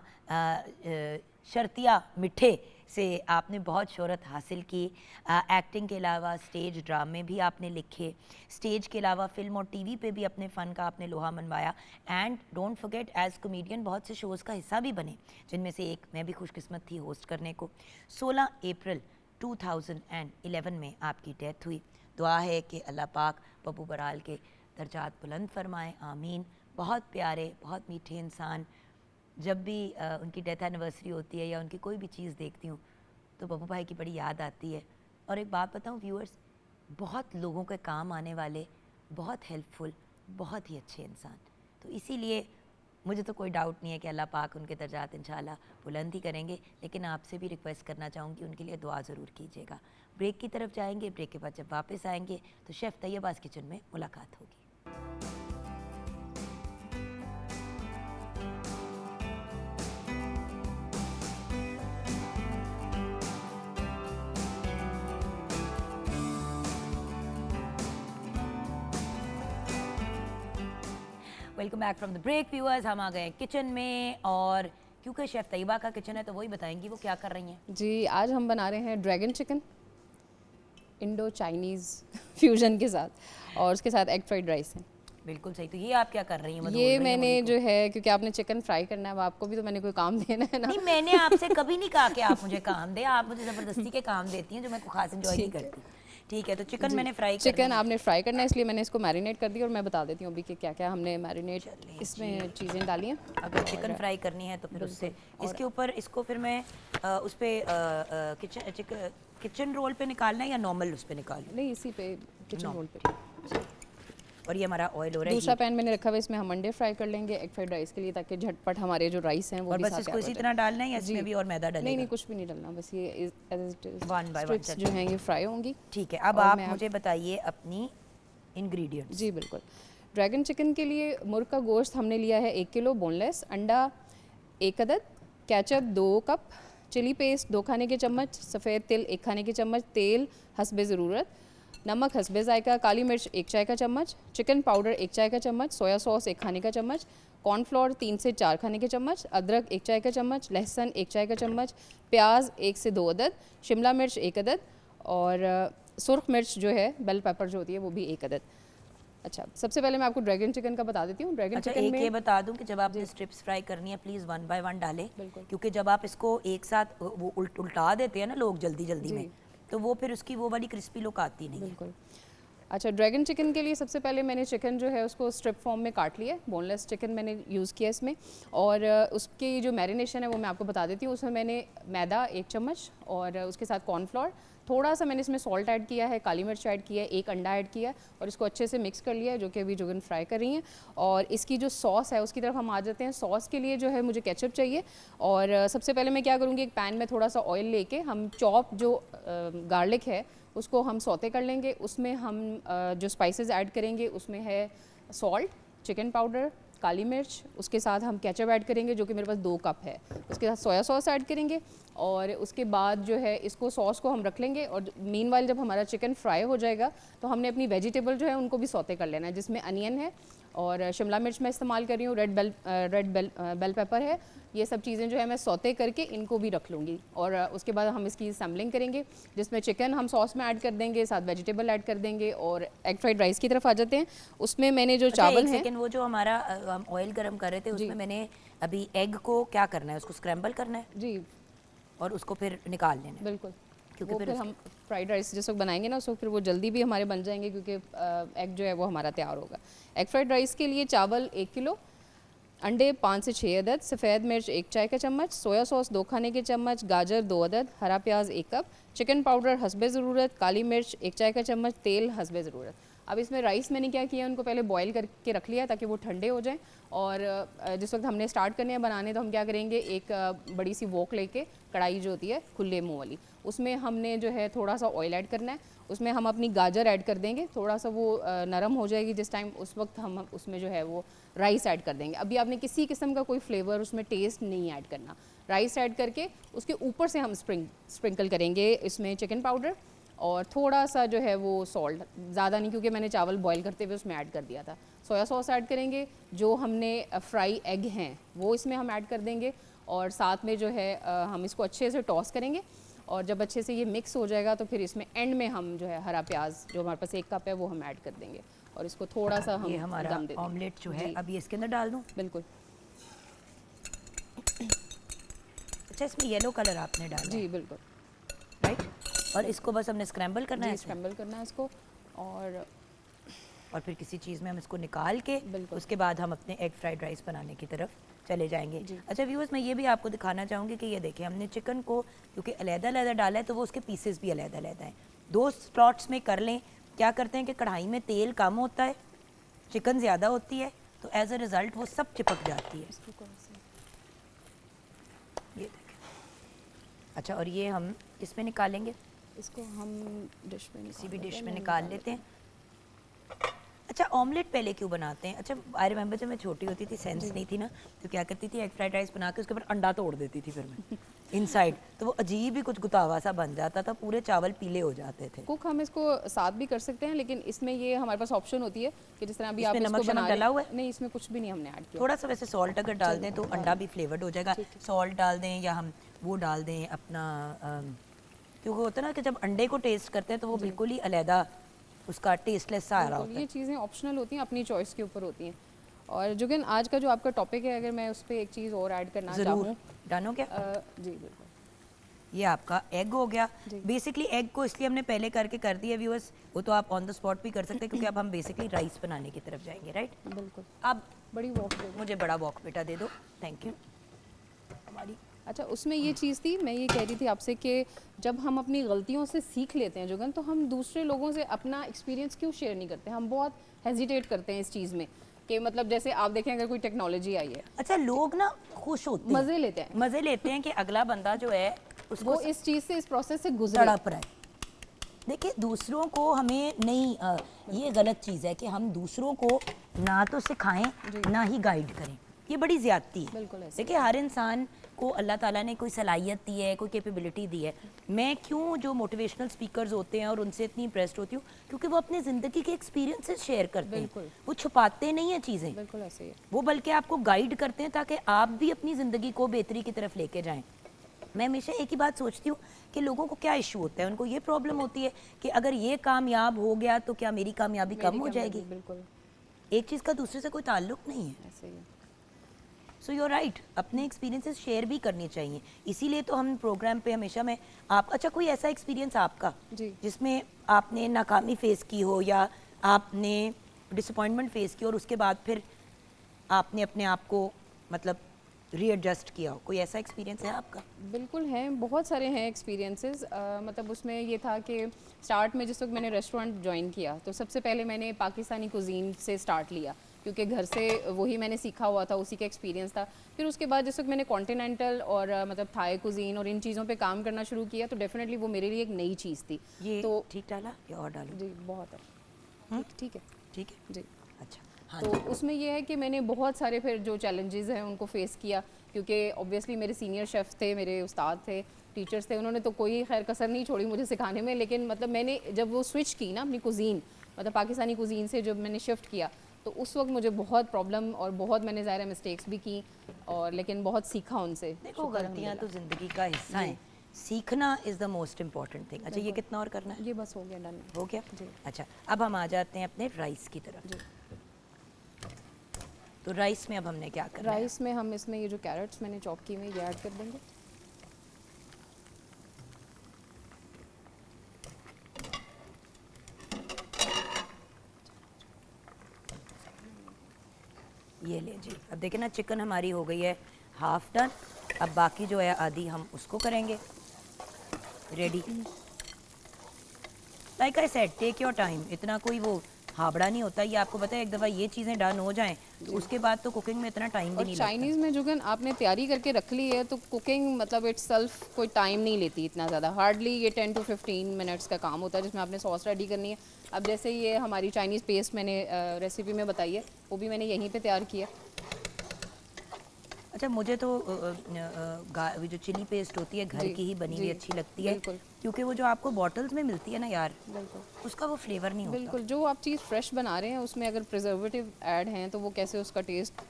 शर्तिया मिठे से आपने बहुत शोहरत हासिल की। एक्टिंग के अलावा स्टेज ड्रामे भी आपने लिखे, स्टेज के अलावा फिल्म और टीवी पे भी अपने फ़न का आपने लोहा मनवाया। And don't forget as comedian बहुत से शोज़ का हिस्सा भी बने, जिनमें से एक मैं भी खुशकिस्मत थी होस्ट करने को। 16 अप्रैल 2011 में आपकी डेथ हुई। दुआ है कि अल्लाह पाक पप्पू बराल के दर्जात बुलंद फरमाए, आमीन। बहुत प्यारे, बहुत मीठे इंसान। जब भी उनकी डेथ एनिवर्सरी होती है या उनकी कोई भी चीज़ देखती हूँ तो पप्पू भाई की बड़ी याद आती है। और एक बात बताऊँ व्यूअर्स, बहुत लोगों के काम आने वाले, बहुत हेल्पफुल, बहुत ही अच्छे इंसान। तो इसीलिए मुझे तो कोई डाउट नहीं है कि अल्लाह पाक उनके दर्जात इंशाल्लाह बुलंद ही करेंगे, लेकिन आपसे भी रिक्वेस्ट करना चाहूँगी उनके लिए दुआ ज़रूर कीजिएगा। ब्रेक की तरफ जाएंगे, ब्रेक के बाद जब वापस आएंगे तो शेफ़ तैयबाज़ किचन में मुलाकात होगी। Welcome back from the break viewers. हम आ गए किचन में और क्योंकि शेफ़ तैयबा का किचन है तो वही बताएंगी वो क्या कर रही हैं। जी, आज हम बना रहे हैं dragon chicken Indo Chinese fusion के साथ, और उसके साथ एग फ्राइड राइस है। बिल्कुल सही। तो ये आप क्या कर रही हैं? ये मैंने जो है, क्योंकि आपने चिकन फ्राई करना है, अब आपको भी तो मैंने कोई काम देना है ना। नहीं, मैंने आपसे कभी नहीं कहा कि आप मुझे काम दें, आप मुझे ज़बरदस्ती के काम देती हैं जो मैं खास एंजॉय नहीं करती। ठीक है, तो चिकन मैंने फ्राई कर चिकन आपने फ्राई करना है, इसलिए मैंने इसको मैरिनेट कर दिया और मैं बता देती हूँ अभी कि क्या क्या हमने मैरिनेट इसमें चीज़ें डाली हैं। अगर चिकन फ्राई करनी है तो फिर उससे इसके ऊपर इसको फिर मैं उस पर किचन रोल पे निकालना है या नॉर्मल उस पर निकालूँ? नहीं, इसी पे किचन रोल पे। और ये हमारा ऑयल हो रहा है। दूसरा पैन मैंने रखा हुआ है, इसमें हम अंडे फ्राई कर लेंगे एग फ्राइड राइस के लिए, ताकि झटपट हमारे जो राइस हैं वो और भी बस साथ इसको इसी तरह डालना है या इसमें भी और मैदा डलेगा? नहीं, कुछ भी नहीं डालना, बस ये One by one स्ट्रिप्स जो हैं ये फ्राई होंगी। ठीक है, अब आप मुझे बताइए अपनी इंग्रेडिएंट्स। जी बिल्कुल। ड्रैगन चिकन के लिए मुर्ग का गोश्त हमने लिया है 1 किलो बोनलेस, अंडा 1 अदद, केचप 2 कप, चिली पेस्ट 2 खाने के चम्मच, सफ़ेद तिल 1 खाने के चम्मच, तेल हस्बे ज़रूरत, नमक हस्बे जायका, काली मिर्च 1 चाय का चम्मच, चिकन पाउडर 1 चाय का चम्मच, सोया सॉस 1 खाने का चम्मच, कॉर्नफ्लोर 3 से 4 खाने के चम्मच, अदरक 1 चाय का चम्मच, लहसुन 1 चाय का चम्मच, प्याज 1 से 2 अदद, शिमला मिर्च 1 अदद, और सुर्ख मिर्च जो है, बेल पेपर जो होती है वो भी 1 अदद। अच्छा, सबसे पहले मैं आपको ड्रैगन चिकन का बता देती हूँ। ड्रैगन चिकन में ये बता दूं कि जब आप स्ट्रिप्स फ्राई करनी है प्लीज़ 1 बाय 1 डालें, क्योंकि जब आप इसको एक साथ वो उल्टा देते हैं ना लोग जल्दी में, तो वो फिर उसकी वो वाली क्रिस्पी लुक आती नहीं। बिल्कुल। अच्छा, ड्रैगन चिकन के लिए सबसे पहले मैंने चिकन जो है उसको स्ट्रिप फॉर्म में काट लिया, बोनलेस चिकन मैंने यूज़ किया इसमें, और उसकी जो मैरिनेशन है वो मैं आपको बता देती हूँ। उसमें मैंने मैदा 1 चम्मच और उसके साथ कॉर्नफ्लोर, थोड़ा सा मैंने इसमें सॉल्ट ऐड किया है, काली मिर्च ऐड किया है, 1 अंडा ऐड किया है, और इसको अच्छे से मिक्स कर लिया है, जो कि अभी जोगन फ्राई कर रही हैं। और इसकी जो सॉस है उसकी तरफ हम आ जाते हैं। सॉस के लिए जो है मुझे केचप चाहिए, और सबसे पहले मैं क्या करूँगी, एक पैन में थोड़ा सा ऑयल लेके हम चॉप जो गार्लिक है उसको हम सौते कर लेंगे। उसमें हम जो स्पाइसेस ऐड करेंगे उसमें है सॉल्ट, चिकन पाउडर, काली मिर्च, उसके साथ हम केचप ऐड करेंगे जो कि मेरे पास 2 कप है, उसके साथ सोया सॉस ऐड करेंगे, और उसके बाद जो है इसको सॉस को हम रख लेंगे। और मीनवाइल जब हमारा चिकन फ्राई हो जाएगा तो हमने अपनी वेजिटेबल जो है उनको भी सौते कर लेना है, जिसमें अनियन है और शिमला मिर्च मैं इस्तेमाल कर रही हूँ, रेड बेल पेपर है। ये सब चीज़ें जो है मैं सौते करके इनको भी रख लूँगी, और उसके बाद हम इसकी सैम्पलिंग करेंगे, जिसमें चिकन हम सॉस में ऐड कर देंगे, साथ वेजिटेबल ऐड कर देंगे, और एग फ्राइड राइस की तरफ आ जाते हैं। उसमें मैंने जो चावल है, वो जो हमारा हम ऑयल गर्म कर रहे थे उसमें मैंने अभी एग को क्या करना है, उसको स्क्रैम्बल करना है जी, और उसको फिर निकाल लेना है। बिल्कुल, क्योंकि फिर हम फ्राइड राइस जिस वक्त बनाएंगे ना, उसको फिर वो जल्दी भी हमारे बन जाएंगे, क्योंकि एग जो है वो हमारा तैयार होगा। एग फ्राइड राइस के लिए चावल 1 किलो, अंडे 5 से 6 अदद, सफ़ेद मिर्च 1 चाय का चम्मच, सोया सॉस 2 खाने के चम्मच, गाजर 2 अदद, हरा प्याज 1 कप, चिकन पाउडर हस्बे ज़रूरत, काली मिर्च 1 चाय का चम्मच, तेल हस्बे ज़रूरत। अब इसमें राइस मैंने क्या किया, उनको पहले बॉईल करके रख लिया ताकि वो ठंडे हो जाएं, और जिस वक्त हमने स्टार्ट करने हैं बनाने तो हम क्या करेंगे, एक बड़ी सी वोक लेके, कढ़ाई जो होती है खुले मुँह वाली, उसमें हमने जो है थोड़ा सा ऑयल ऐड करना है, उसमें हम अपनी गाजर ऐड कर देंगे, थोड़ा सा वो नरम हो जाएगी जिस टाइम, उस वक्त हम उसमें जो है वो राइस ऐड कर देंगे। अभी आपने किसी किस्म का कोई फ्लेवर उसमें टेस्ट नहीं ऐड करना। राइस ऐड करके उसके ऊपर से हम स्प्रिंकल करेंगे इसमें चिकन पाउडर और थोड़ा सा जो है वो सॉल्ट, ज़्यादा नहीं क्योंकि मैंने चावल बॉईल करते हुए उसमें ऐड कर दिया था। सोया सॉस ऐड करेंगे, जो हमने फ्राई एग हैं वो इसमें हम ऐड कर देंगे और साथ में जो है हम इसको अच्छे से टॉस करेंगे और जब अच्छे से ये मिक्स हो जाएगा तो फिर इसमें एंड में हम जो है हरा प्याज, जो हमारे पास 1 कप है, वो हम ऐड कर देंगे और इसको थोड़ा सा हम ये हमारा दम दे देंगे। ऑमलेट जो है जी। अब ये इसके अंदर डाल दूं? बिल्कुल अच्छा, इसमें येलो कलर आपने डाला जी, है, बिल्कुल राइट? और इसको बस हमने स्क्रैम्बल करना जी, है स्क्रैम्बल करना है इसको और फिर किसी चीज़ में हम इसको निकाल के बिल्कुल। उसके बाद हम अपने एग फ्राइड राइस बनाने की तरफ चले जाएंगे। जी। अच्छा व्यूअर्स, मैं ये भी आपको दिखाना चाहूँगी कि ये देखिए हमने चिकन को क्योंकि अलग-अलग डाला है तो वो उसके पीसेस भी अलग-अलग हैं। 2 स्लॉट्स में कर लें। क्या करते हैं कि कढ़ाई में तेल कम होता है, चिकन ज़्यादा होती है, तो एज अ रिज़ल्ट वो सब चिपक जाती है। ये देखें। अच्छा, और ये हम किस में निकालेंगे? इसको हम डिश में किसी भी डिश में निकाल लेते हैं। अच्छा, ऑमलेट पहले क्यों बनाते हैं? अच्छा, आई रिमेंबर जब मैं छोटी होती थी, सेंस नहीं थी ना, तो क्या करती थी, एग फ्राइड राइस बना के उसके ऊपर अंडा तोड़ देती थी फिर मैं इनसाइड, तो वो अजीब ही कुछ गुतावा सा बन जाता था, पूरे चावल पीले हो जाते थे। कुक हम इसको साथ भी कर सकते हैं, लेकिन इसमें ये हमारे पास ऑप्शन होती है कि जिस तरह अभी आप इसमें इसको नमक शमक बना डला हुआ है? नहीं, इसमें कुछ भी नहीं हमने ऐड किया। थोड़ा सा वैसे सॉल्ट अगर डाल दें तो अंडा भी फ्लेवर्ड हो जाएगा। ठीक है। सॉल्ट डाल दें या हम वो डाल दें अपना क्योंकि होता है ना कि जब अंडे को टेस्ट करते हैं तो वो बिल्कुल ही अलहदा उसका टेस्टलेस सा आ रहा बिल्कुल, होता ये है। चीज़ें ऑप्शनल होती हैं, अपनी चॉइस के ऊपर होती हैं। और जुगन, आज का जो आपका टॉपिक है, अगर मैं उस पर एक चीज़ और ऐड करना ज़रूर चाहूँ, डानो क्या? जी बिल्कुल। ये आपका एग हो गया। जी। बेसिकली एग को इसलिए हमने पहले करके कर दिया व्यूअर्स, वो तो आप ऑन द स्पॉट भी कर सकते हैं क्योंकि अब हम बेसिकली राइस बनाने की तरफ जाएंगे, राइट? बिल्कुल, अब बड़ी वॉक दे दो। मुझे बड़ा वॉक बेटा दे दो, थैंक यू। हमारी अच्छा, उसमें ये चीज़ थी, मैं ये कह रही थी आपसे कि जब हम अपनी गलतियों से सीख लेते हैं जुगन, तो हम दूसरे लोगों से अपना एक्सपीरियंस क्यों शेयर नहीं करते? हम बहुत हेजिटेट करते हैं इस चीज़ में कि मतलब जैसे आप देखें, अगर कोई टेक्नोलॉजी आई है, अच्छा, लोग ना खुश होते हैं, मज़े लेते हैं, मज़े लेते हैं कि अगला बंदा जो है उसको वो इस चीज़ से, इस प्रोसेस से गुजरे। तड़प रहा है। देखिए, दूसरों को हमें नहीं ये गलत चीज़ है कि हम दूसरों को ना तो सिखाएं ना ही गाइड करें, ये बड़ी ज़्यादती है। बिल्कुल ऐसे। देखिए, हर इंसान को अल्लाह ताला ने कोई सलाहियत दी है, कोई कैपेबिलिटी दी है। मैं क्यों जो मोटिवेशनल स्पीकर्स होते हैं और उनसे इतनी इम्प्रेस्ड होती हूँ, क्योंकि वो अपनी ज़िंदगी के एक्सपीरियंसेस शेयर करते हैं, बिल्कुल। वो छुपाते नहीं हैं चीज़ें, बिल्कुल ऐसे ही है। वो बल्कि आपको गाइड करते हैं ताकि आप भी अपनी ज़िंदगी को बेहतरी की तरफ लेके जाएं। मैं हमेशा एक ही बात सोचती हूँ कि लोगों को क्या इशू होता है, उनको ये प्रॉब्लम होती है कि अगर ये कामयाब हो गया तो क्या मेरी कामयाबी कम हो जाएगी? बिल्कुल एक चीज़ का दूसरे से कोई ताल्लुक नहीं है। ऐसे ही है। सो यू आर राइट, अपने एक्सपीरियंसेस शेयर भी करने चाहिए। इसीलिए तो हम प्रोग्राम पे हमेशा मैं आप अच्छा, कोई ऐसा एक्सपीरियंस आपका जी। जिसमें आपने नाकामी फेस की हो या आपने डिसअपॉइंटमेंट फेस की और उसके बाद फिर आपने अपने आप को मतलब रीएडजस्ट किया हो, कोई ऐसा एक्सपीरियंस है आपका? बिल्कुल हैं, बहुत सारे हैं एक्सपीरियंसेस। मतलब उसमें ये था कि स्टार्ट में जिस वक्त मैंने रेस्टोरेंट ज्वाइन किया तो सबसे पहले मैंने पाकिस्तानी कुजीन से स्टार्ट लिया क्योंकि घर से वही मैंने सीखा हुआ था, उसी का एक्सपीरियंस था। फिर उसके बाद जिस वक्त मैंने कॉन्टिनेंटल और मतलब थाई कुजीन और इन चीज़ों पे काम करना शुरू किया तो डेफिनेटली वो मेरे लिए एक नई चीज़ थी। ये तो ठीक डाला या और डालूं? जी, बहुत है। ठीक है। ठीक है जी। अच्छा। हाँ तो जी। उसमें ये है कि मैंने बहुत सारे फिर जो चैलेंजेस हैं उनको फेस किया क्योंकि ऑब्वियसली मेरे सीनियर शेफ़ थे, मेरे उस्ताद थे, टीचर्स थे, उन्होंने तो कोई खैर कसर नहीं छोड़ी मुझे सिखाने में। लेकिन मतलब मैंने जब वो स्विच की ना अपनी कुजीन, मतलब पाकिस्तानी कुजीन से जब मैंने शिफ्ट किया तो उस वक्त मुझे बहुत प्रॉब्लम और बहुत मैंने ज़ाहिर है मिस्टेक्स भी की और लेकिन बहुत सीखा उनसे। देखो, शुक्र गलतियाँ तो अल्हम्दुलिल्लाह। ज़िंदगी का हिस्सा हैं, सीखना is the most important thing. अच्छा, ये कितना और करना है? ये बस हो गया, डन। हो गया जी। अच्छा, अब हम आ जाते हैं अपने राइस की तरफ। जी। तो राइस में अब हमने क्या करना है? राइस में हम इसमें ये जो कैरेट्स मैंने चॉप की हुई ये ऐड कर देंगे। ये ले जी, अब देखिए ना, चिकन हमारी हो गई है हाफ डन। अब बाकी जो है आधी हम उसको करेंगे ready. Like I said, take your time, इतना कोई वो हाबड़ा नहीं होता। ये आपको पता है, एक दफ़ा ये चीज़ें डन हो जाएं तो उसके बाद तो कुकिंग में इतना टाइम भी और नहीं लगता। चाइनीज़ में जुगन आपने तैयारी करके रख ली है तो कुकिंग मतलब इट्स सेल्फ कोई टाइम नहीं लेती इतना ज़्यादा, हार्डली ये 10 to 15 मिनट्स का काम होता है जिसमें आपने सॉस रेडी करनी है। अब जैसे ये हमारी चाइनीज़ पेस्ट मैंने रेसिपी में बताई है, वो भी मैंने यहीं पे तैयार किया। अच्छा, मुझे तो वो जो चिली पेस्ट होती है घर जी, की ही बनी हुई जी, अच्छी लगती है, बिल्कुल। क्योंकि वो जो आपको बॉटल्स में मिलती है ना यार, बिल्कुल उसका वो फ्लेवर नहीं होता। बिल्कुल, जो आप चीज़ फ्रेश बना रहे हैं उसमें अगर प्रिजर्वेटिव ऐड हैं तो वो कैसे उसका टेस्ट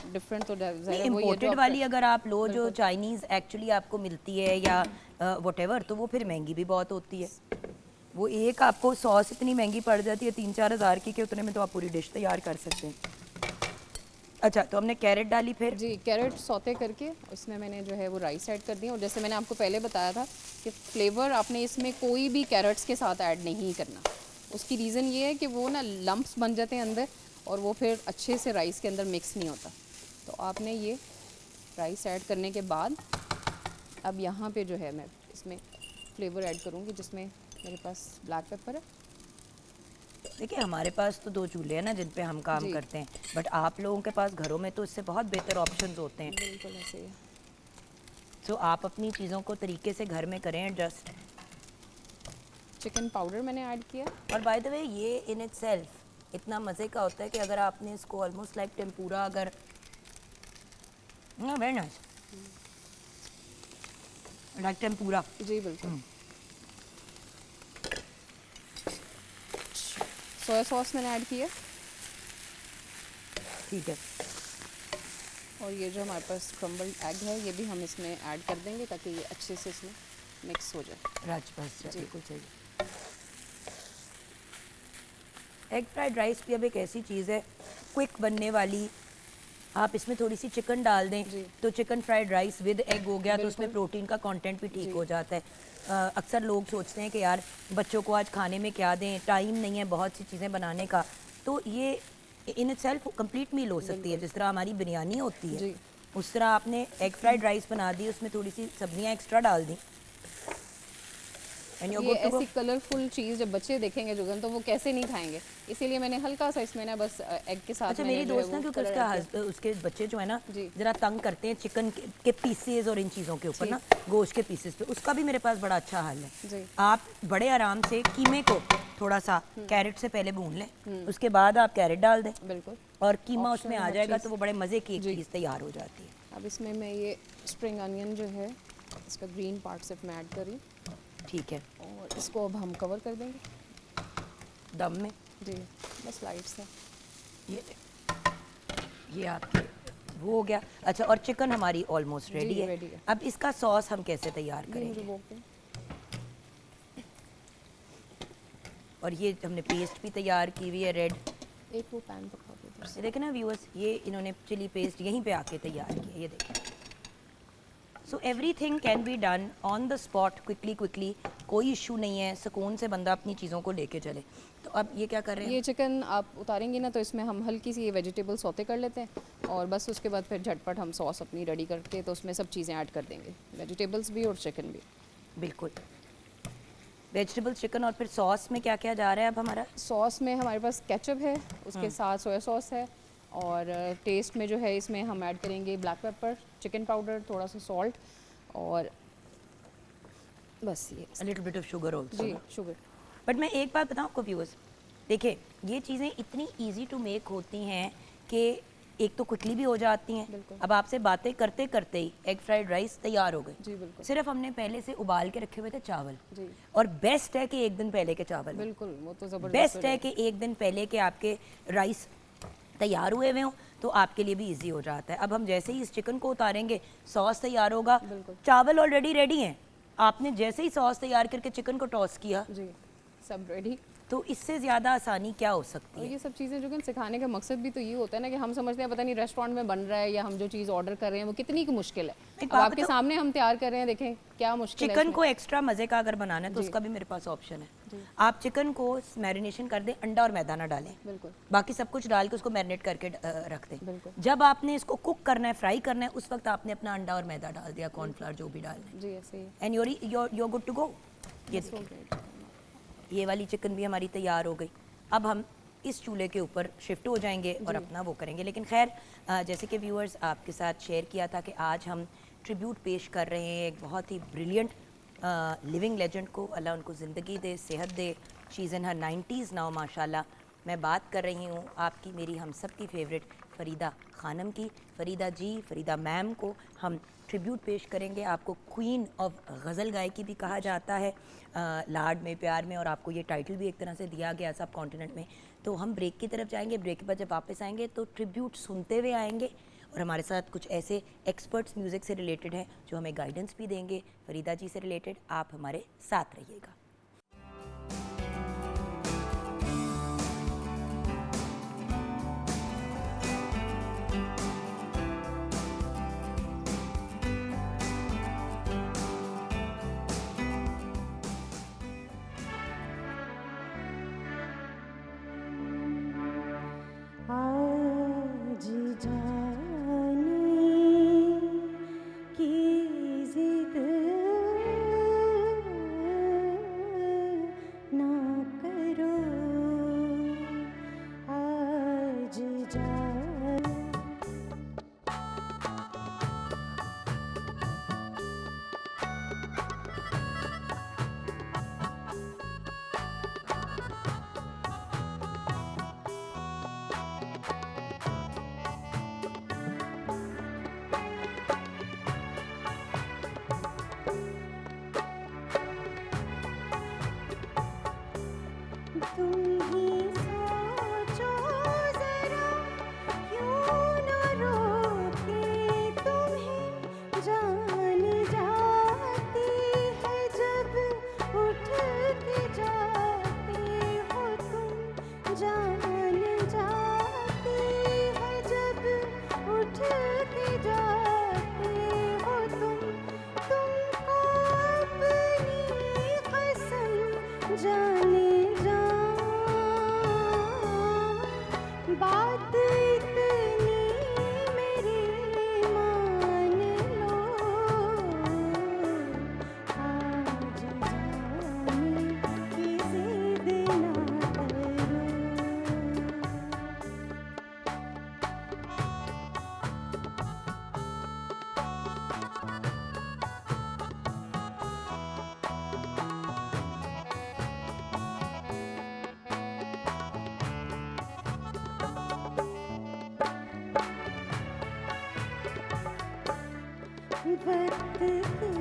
डिफरेंट तो नहीं, ज़ाहिर है वही है जो इम्पोर्टेड आप वाली fresh- अगर आप लो जो बिल्कुल। चाइनीज़ एक्चुअली आपको मिलती है या वटेवर, तो वो फिर महंगी भी बहुत होती है। वो एक आपको सॉस इतनी महंगी पड़ जाती है 3-4 हज़ार की, कि उतने में तो आप पूरी डिश तैयार कर सकते हैं। अच्छा, तो हमने कैरेट डाली फिर। जी, कैरेट सौते करके उसमें मैंने जो है वो राइस ऐड कर दिया। और जैसे मैंने आपको पहले बताया था कि फ्लेवर आपने इसमें कोई भी कैरेट्स के साथ ऐड नहीं करना। उसकी रीज़न ये है कि वो ना लम्प्स बन जाते हैं अंदर और वो फिर अच्छे से राइस के अंदर मिक्स नहीं होता। तो आपने ये राइस ऐड करने के बाद अब यहाँ पे जो है मैं इसमें फ्लेवर ऐड करूँगी, जिसमें मेरे पास ब्लैक पेपर है। देखिए, हमारे पास तो 2 चूल्हे हैं ना जिन पे हम काम जी। करते हैं, बट आप लोगों के पास घरों में तो इससे बहुत बेहतर ऑप्शंस होते हैं। बिल्कुल ऐसे ही है। सो आप अपनी चीज़ों को तरीके से घर में करें एडजस्ट। चिकन पाउडर मैंने ऐड किया। और बाय द वे, ये इन इटसेल्फ इतना मज़े का होता है कि अगर आपने इसको ऑलमोस्ट लाइक टेम्पूरा, अगर वेरी नाइस, लाइक टेम्पूरा। जी बिल्कुल। सोया सॉस मैंने ऐड किया। ठीक है। और ये जो हमारे पास क्रम्बल्ड एग है ये भी हम इसमें ऐड कर देंगे ताकि ये अच्छे से इसमें मिक्स हो जाए। राज बस जी। बिल्कुल सही। एग फ्राइड राइस भी अब एक ऐसी चीज़ है क्विक बनने वाली। आप इसमें थोड़ी सी चिकन डाल दें जी। तो chicken fried rice with egg हो गया, तो उसमें बिल्कुल। प्रोटीन का कंटेंट भी ठीक जी। हो जाता है। अक्सर लोग सोचते हैं कि यार बच्चों को आज खाने में क्या दें, टाइम नहीं है बहुत सी चीज़ें बनाने का, तो ये इन इटसेल्फ कंप्लीट मील हो सकती है। जिस तरह हमारी बिरयानी होती है, जी। उस तरह आपने एग फ्राइड राइस बना दी, उसमें थोड़ी सी सब्जियां एक्स्ट्रा डाल दी एंड यू ये गुड टू गो। ऐसी कलरफुल चीज़ जब बच्चे देखेंगे जुगन तो वो कैसे नहीं खाएंगे, इसीलिए मैंने हल्का सा इसमें ना बस एग के साथ अच्छा, मैंने मेरी जो है दोस्त ना, वो क्योंकि कलर उसका ऐड किया। उसके बच्चे जो है ना जी। जरा तंग करते हैं चिकन के पीसेस और इन चीज़ों के ऊपर जी। ना, गोश्त के पीसेस पे, उसका भी मेरे पास बड़ा अच्छा हल है। जी। आप बड़े आराम से कीमे को थोड़ा सा कैरेट से पहले भून लें, उसके बाद आप कैरेट डाल दें बिल्कुल। और कीमा उसमें Optional आ हर जाएगा, चीज़। तो वो बड़े मज़े की एक जी। चीज़ तैयार हो जाती है। अब इसमें मैं ये स्प्रिंग अनियन जो है इसका ग्रीन पार्ट सिर्फ मैं ऐड कर रही हूँ ठीक है। और इसको अब हम कवर कर देंगे। दम में जी, बस लाइट से। ये आपके वो हो गया। अच्छा, और चिकन हमारी ऑलमोस्ट जी, रेडी है। ready है। अब इसका सॉस हम कैसे तैयार ये करेंगे? मुझे वो दें। और ये हमने पेस्ट भी तैयार की हुई है रेड। एक वो पैन पका दो इधर से। ये देखें ना व्यूअर्स, ये इन्होंने चिली पेस्ट यहीं पे आके तैयार किया, ये देखें। So everything can be done on the spot, quickly, कोई इशू नहीं है, सुकून से बंदा अपनी चीज़ों को लेके चले। तो अब ये क्या कर रहे हैं? ये चिकन आप उतारेंगे ना तो इसमें हम हल्की सी ये वेजिटेबल सौते कर लेते हैं और बस उसके बाद फिर झटपट हम सॉस अपनी रेडी करके तो उसमें सब चीज़ें ऐड कर देंगे, वेजिटेबल्स भी और चिकन भी। बिल्कुल, वेजिटेबल चिकन। और फिर सॉस में क्या क्या जा रहा है अब हमारा? सॉस में हमारे पास केचप है, उसके साथ सोया सॉस है और टेस्ट में जो है इसमें हम ऐड करेंगे ब्लैक पेपर, चिकन पाउडर, थोड़ा सा सॉल्ट और बस ये। A little bit of sugar also. जी, शुगर। बट मैं एक बात बताऊँ आपको व्यूअर्स, देखिए ये चीज़ें इतनी ईजी टू मेक होती हैं कि एक तो क्विकली भी हो जाती हैं। बिल्कुल। अब आपसे बातें करते करते ही एग फ्राइड राइस तैयार हो गए। जी बिल्कुल। सिर्फ हमने पहले से उबाल के रखे हुए थे चावल। जी और बेस्ट है कि एक दिन पहले के चावल हों। बिल्कुल, वो तो ज़बरदस्त। बेस्ट है कि एक दिन पहले के आपके राइस तैयार हुए हुए हों, तो आपके लिए भी इजी हो जाता है। अब हम जैसे ही इस चिकन को उतारेंगे, सॉस तैयार होगा, बिल्कुल। चावल ऑलरेडी रेडी हैं, आपने जैसे ही सॉस तैयार करके चिकन को टॉस किया, जी, सब रेडी। तो इससे ज़्यादा आसानी क्या हो सकती और है? ये सब चीज़ें जो कि सिखाने का मकसद भी तो ये होता है ना कि हम समझते हैं पता नहीं रेस्टोरेंट में बन रहा है या हम जो चीज़ ऑर्डर कर रहे हैं वो कितनी की मुश्किल है। एक अब बात आपके बताऊं? सामने हम तैयार कर रहे हैं, देखें क्या मुश्किल है चिकन इसमें। को एक्स्ट्रा मज़े का अगर बनाना है तो जी। उसका भी मेरे पास ऑप्शन है। जी। आप चिकन को मैरिनेशन कर दें, अंडा और मैदा ना डालें, बिल्कुल बाकी सब कुछ डाल के उसको मैरिनेट करके रख दें। बिल्कुल। जब आपने इसको कुक करना है, फ्राई करना है, उस वक्त आपने अपना अंडा और मैदा डाल दिया, कॉर्नफ्लावर जो भी डालना है, जी, ऐसे ही। And your good to go. ये देखिए, ये वाली चिकन भी हमारी तैयार हो गई। अब हम इस चूल्हे के ऊपर शिफ्ट हो जाएंगे और अपना वो करेंगे। लेकिन खैर जैसे कि व्यूअर्स आपके साथ शेयर किया था कि आज हम ट्रिब्यूट पेश कर रहे हैं एक बहुत ही ब्रिलियंट लिविंग लेजेंड को। अल्लाह उनको ज़िंदगी दे, सेहत दे। She is in her 90s now माशाल्लाह। मैं बात कर रही हूँ आपकी, मेरी, हम सब की फेवरेट फरीदा खानम की। फरीदा जी, फरीदा मैम को हम ट्रिब्यूट पेश करेंगे। आपको क्वीन ऑफ गज़ल गायकी भी कहा जाता है लाड में, प्यार में, और आपको ये टाइटल भी एक तरह से दिया गया सब कॉन्टिनेंट में। तो हम ब्रेक की तरफ जाएंगे, ब्रेक के बाद जब वापस आएंगे तो ट्रिब्यूट सुनते हुए आएंगे और हमारे साथ कुछ ऐसे एक्सपर्ट्स म्यूज़िक से रिलेटेड हैं जो हमें गाइडेंस भी देंगे फरीदा जी से रिलेटेड। आप हमारे साथ रहिएगा। आज जाने की जिद ना करो, आज जाने तुम ही सोचो जरा, क्यों न रोके तुम्हें। जान जाती है जब उठ के जाते हो तुम, जान जाती है जब उठ के जाते हो तुमको अपनी कसम जाने जा। बात इतनी मेरी मान लो, आज जाने की जिद ना करो। वक्त की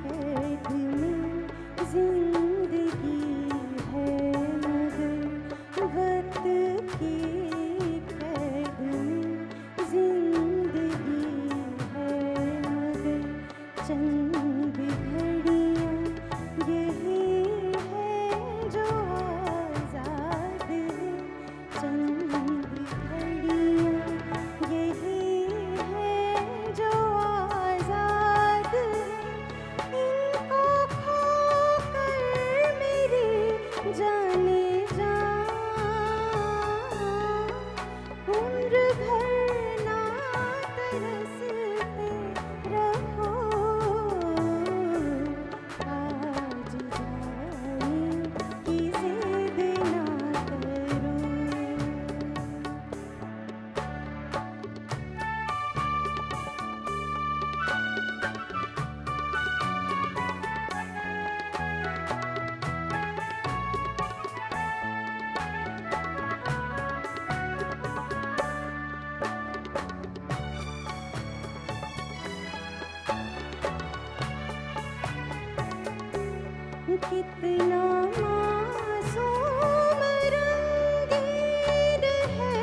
कैद में जिंदगी है मगर, वक्त की कैद में जिंदगी है मगर, चंद घड़ियां यही है जो आजाद है, चंद घड़ियां यही है जो आजाद है। इनको खोकर मेरी जाने जा, उम्र भर ना तरसते रहो, आज जाने की जिद ना करो। कितना मासूम रंगीन है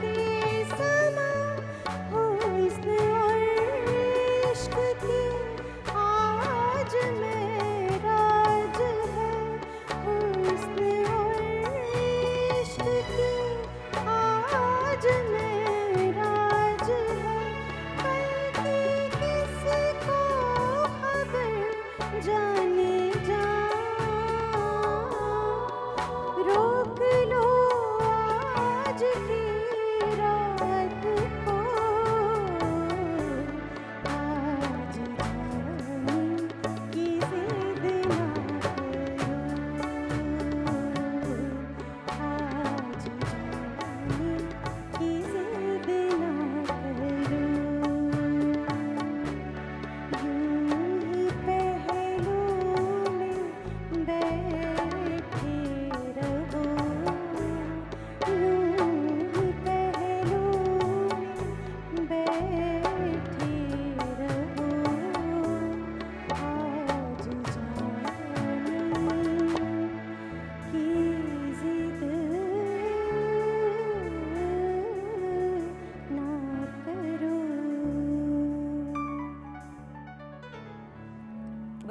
ये समा, हुस्न और इश्क की आज मेराज है, हुस्न और इश्क की आज मेराज है। कल की किसको खबर जाने जा,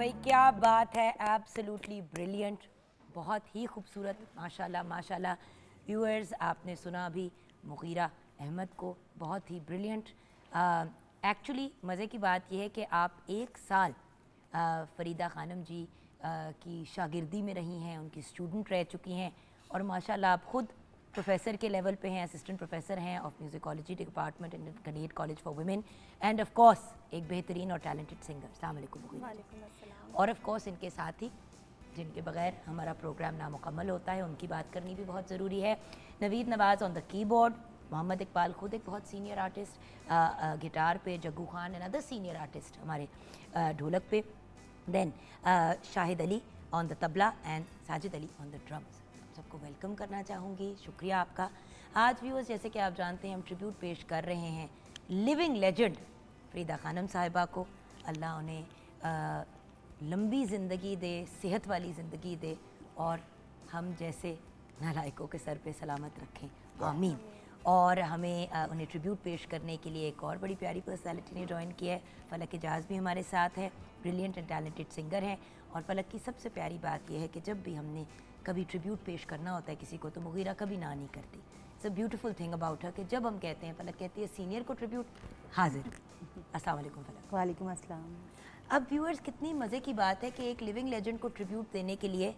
भाई क्या बात है, एब्सोल्युटली ब्रिलियंट, बहुत ही खूबसूरत, माशाल्लाह माशाल्लाह। व्यूअर्स, आपने सुना अभी मुगीरा अहमद को, बहुत ही ब्रिलियंट। एक्चुअली मज़े की बात यह है कि आप एक साल फ़रीदा ख़ानम जी की शागिर्दी में रही हैं, उनकी स्टूडेंट रह चुकी हैं और माशाल्लाह आप ख़ुद प्रोफेसर के लेवल पे हैं, असिस्टेंट प्रोफेसर हैं of musicology department in Kinnaird college for women and of course एक बेहतरीन और टैलेंटेड सिंगर। अस्सलाम वालेकुम मुगीरा जी। और ऑफ कोर्स इनके साथ ही जिनके बगैर हमारा प्रोग्राम नामुकम्मल होता है, उनकी बात करनी भी बहुत ज़रूरी है। Naveed Nawaz on the keyboard, Mohammad Iqbal खुद एक बहुत सीनियर आर्टिस्ट गिटार पे, Jaggu Khan and other senior artist हमारे ढोलक पे, then Shahid Ali on the tabla and Sajid Ali on the drums. सबको वेलकम करना चाहूँगी, शुक्रिया आपका। आज व्यूअर्स, जैसे कि आप जानते हैं, हम ट्रिब्यूट पेश कर रहे हैं लिविंग लेजेंड फ़रीदा ख़ानम साहिबा को। अल्लाह उन्हें लंबी ज़िंदगी दे, सेहत वाली ज़िंदगी दे और हम जैसे नालायकों के सर पे सलामत रखें, आमीन। और हमें उन्हें ट्रिब्यूट पेश करने के लिए एक और बड़ी प्यारी पर्सनालिटी ने ज्वाइन किया है। फ़लक एजाज़ भी हमारे साथ है, ब्रिलियंट एंड टैलेंटेड सिंगर हैं। और फ़लक की सबसे प्यारी बात यह है कि जब भी हमने कभी ट्रिब्यूट पेश करना होता है किसी को, तो मुगीरा कभी ना नहीं करती। It's a beautiful thing about her कि जब हम कहते हैं, फ़लक कहती है सीनियर को ट्रिब्यूट, हाजिर। अस्सलाम वालेकुम फ़लक। वालेकुम अस्सलाम। अब व्यूअर्स, कितनी मज़े की बात है कि एक लिविंग लेजेंड को ट्रिब्यूट देने के लिए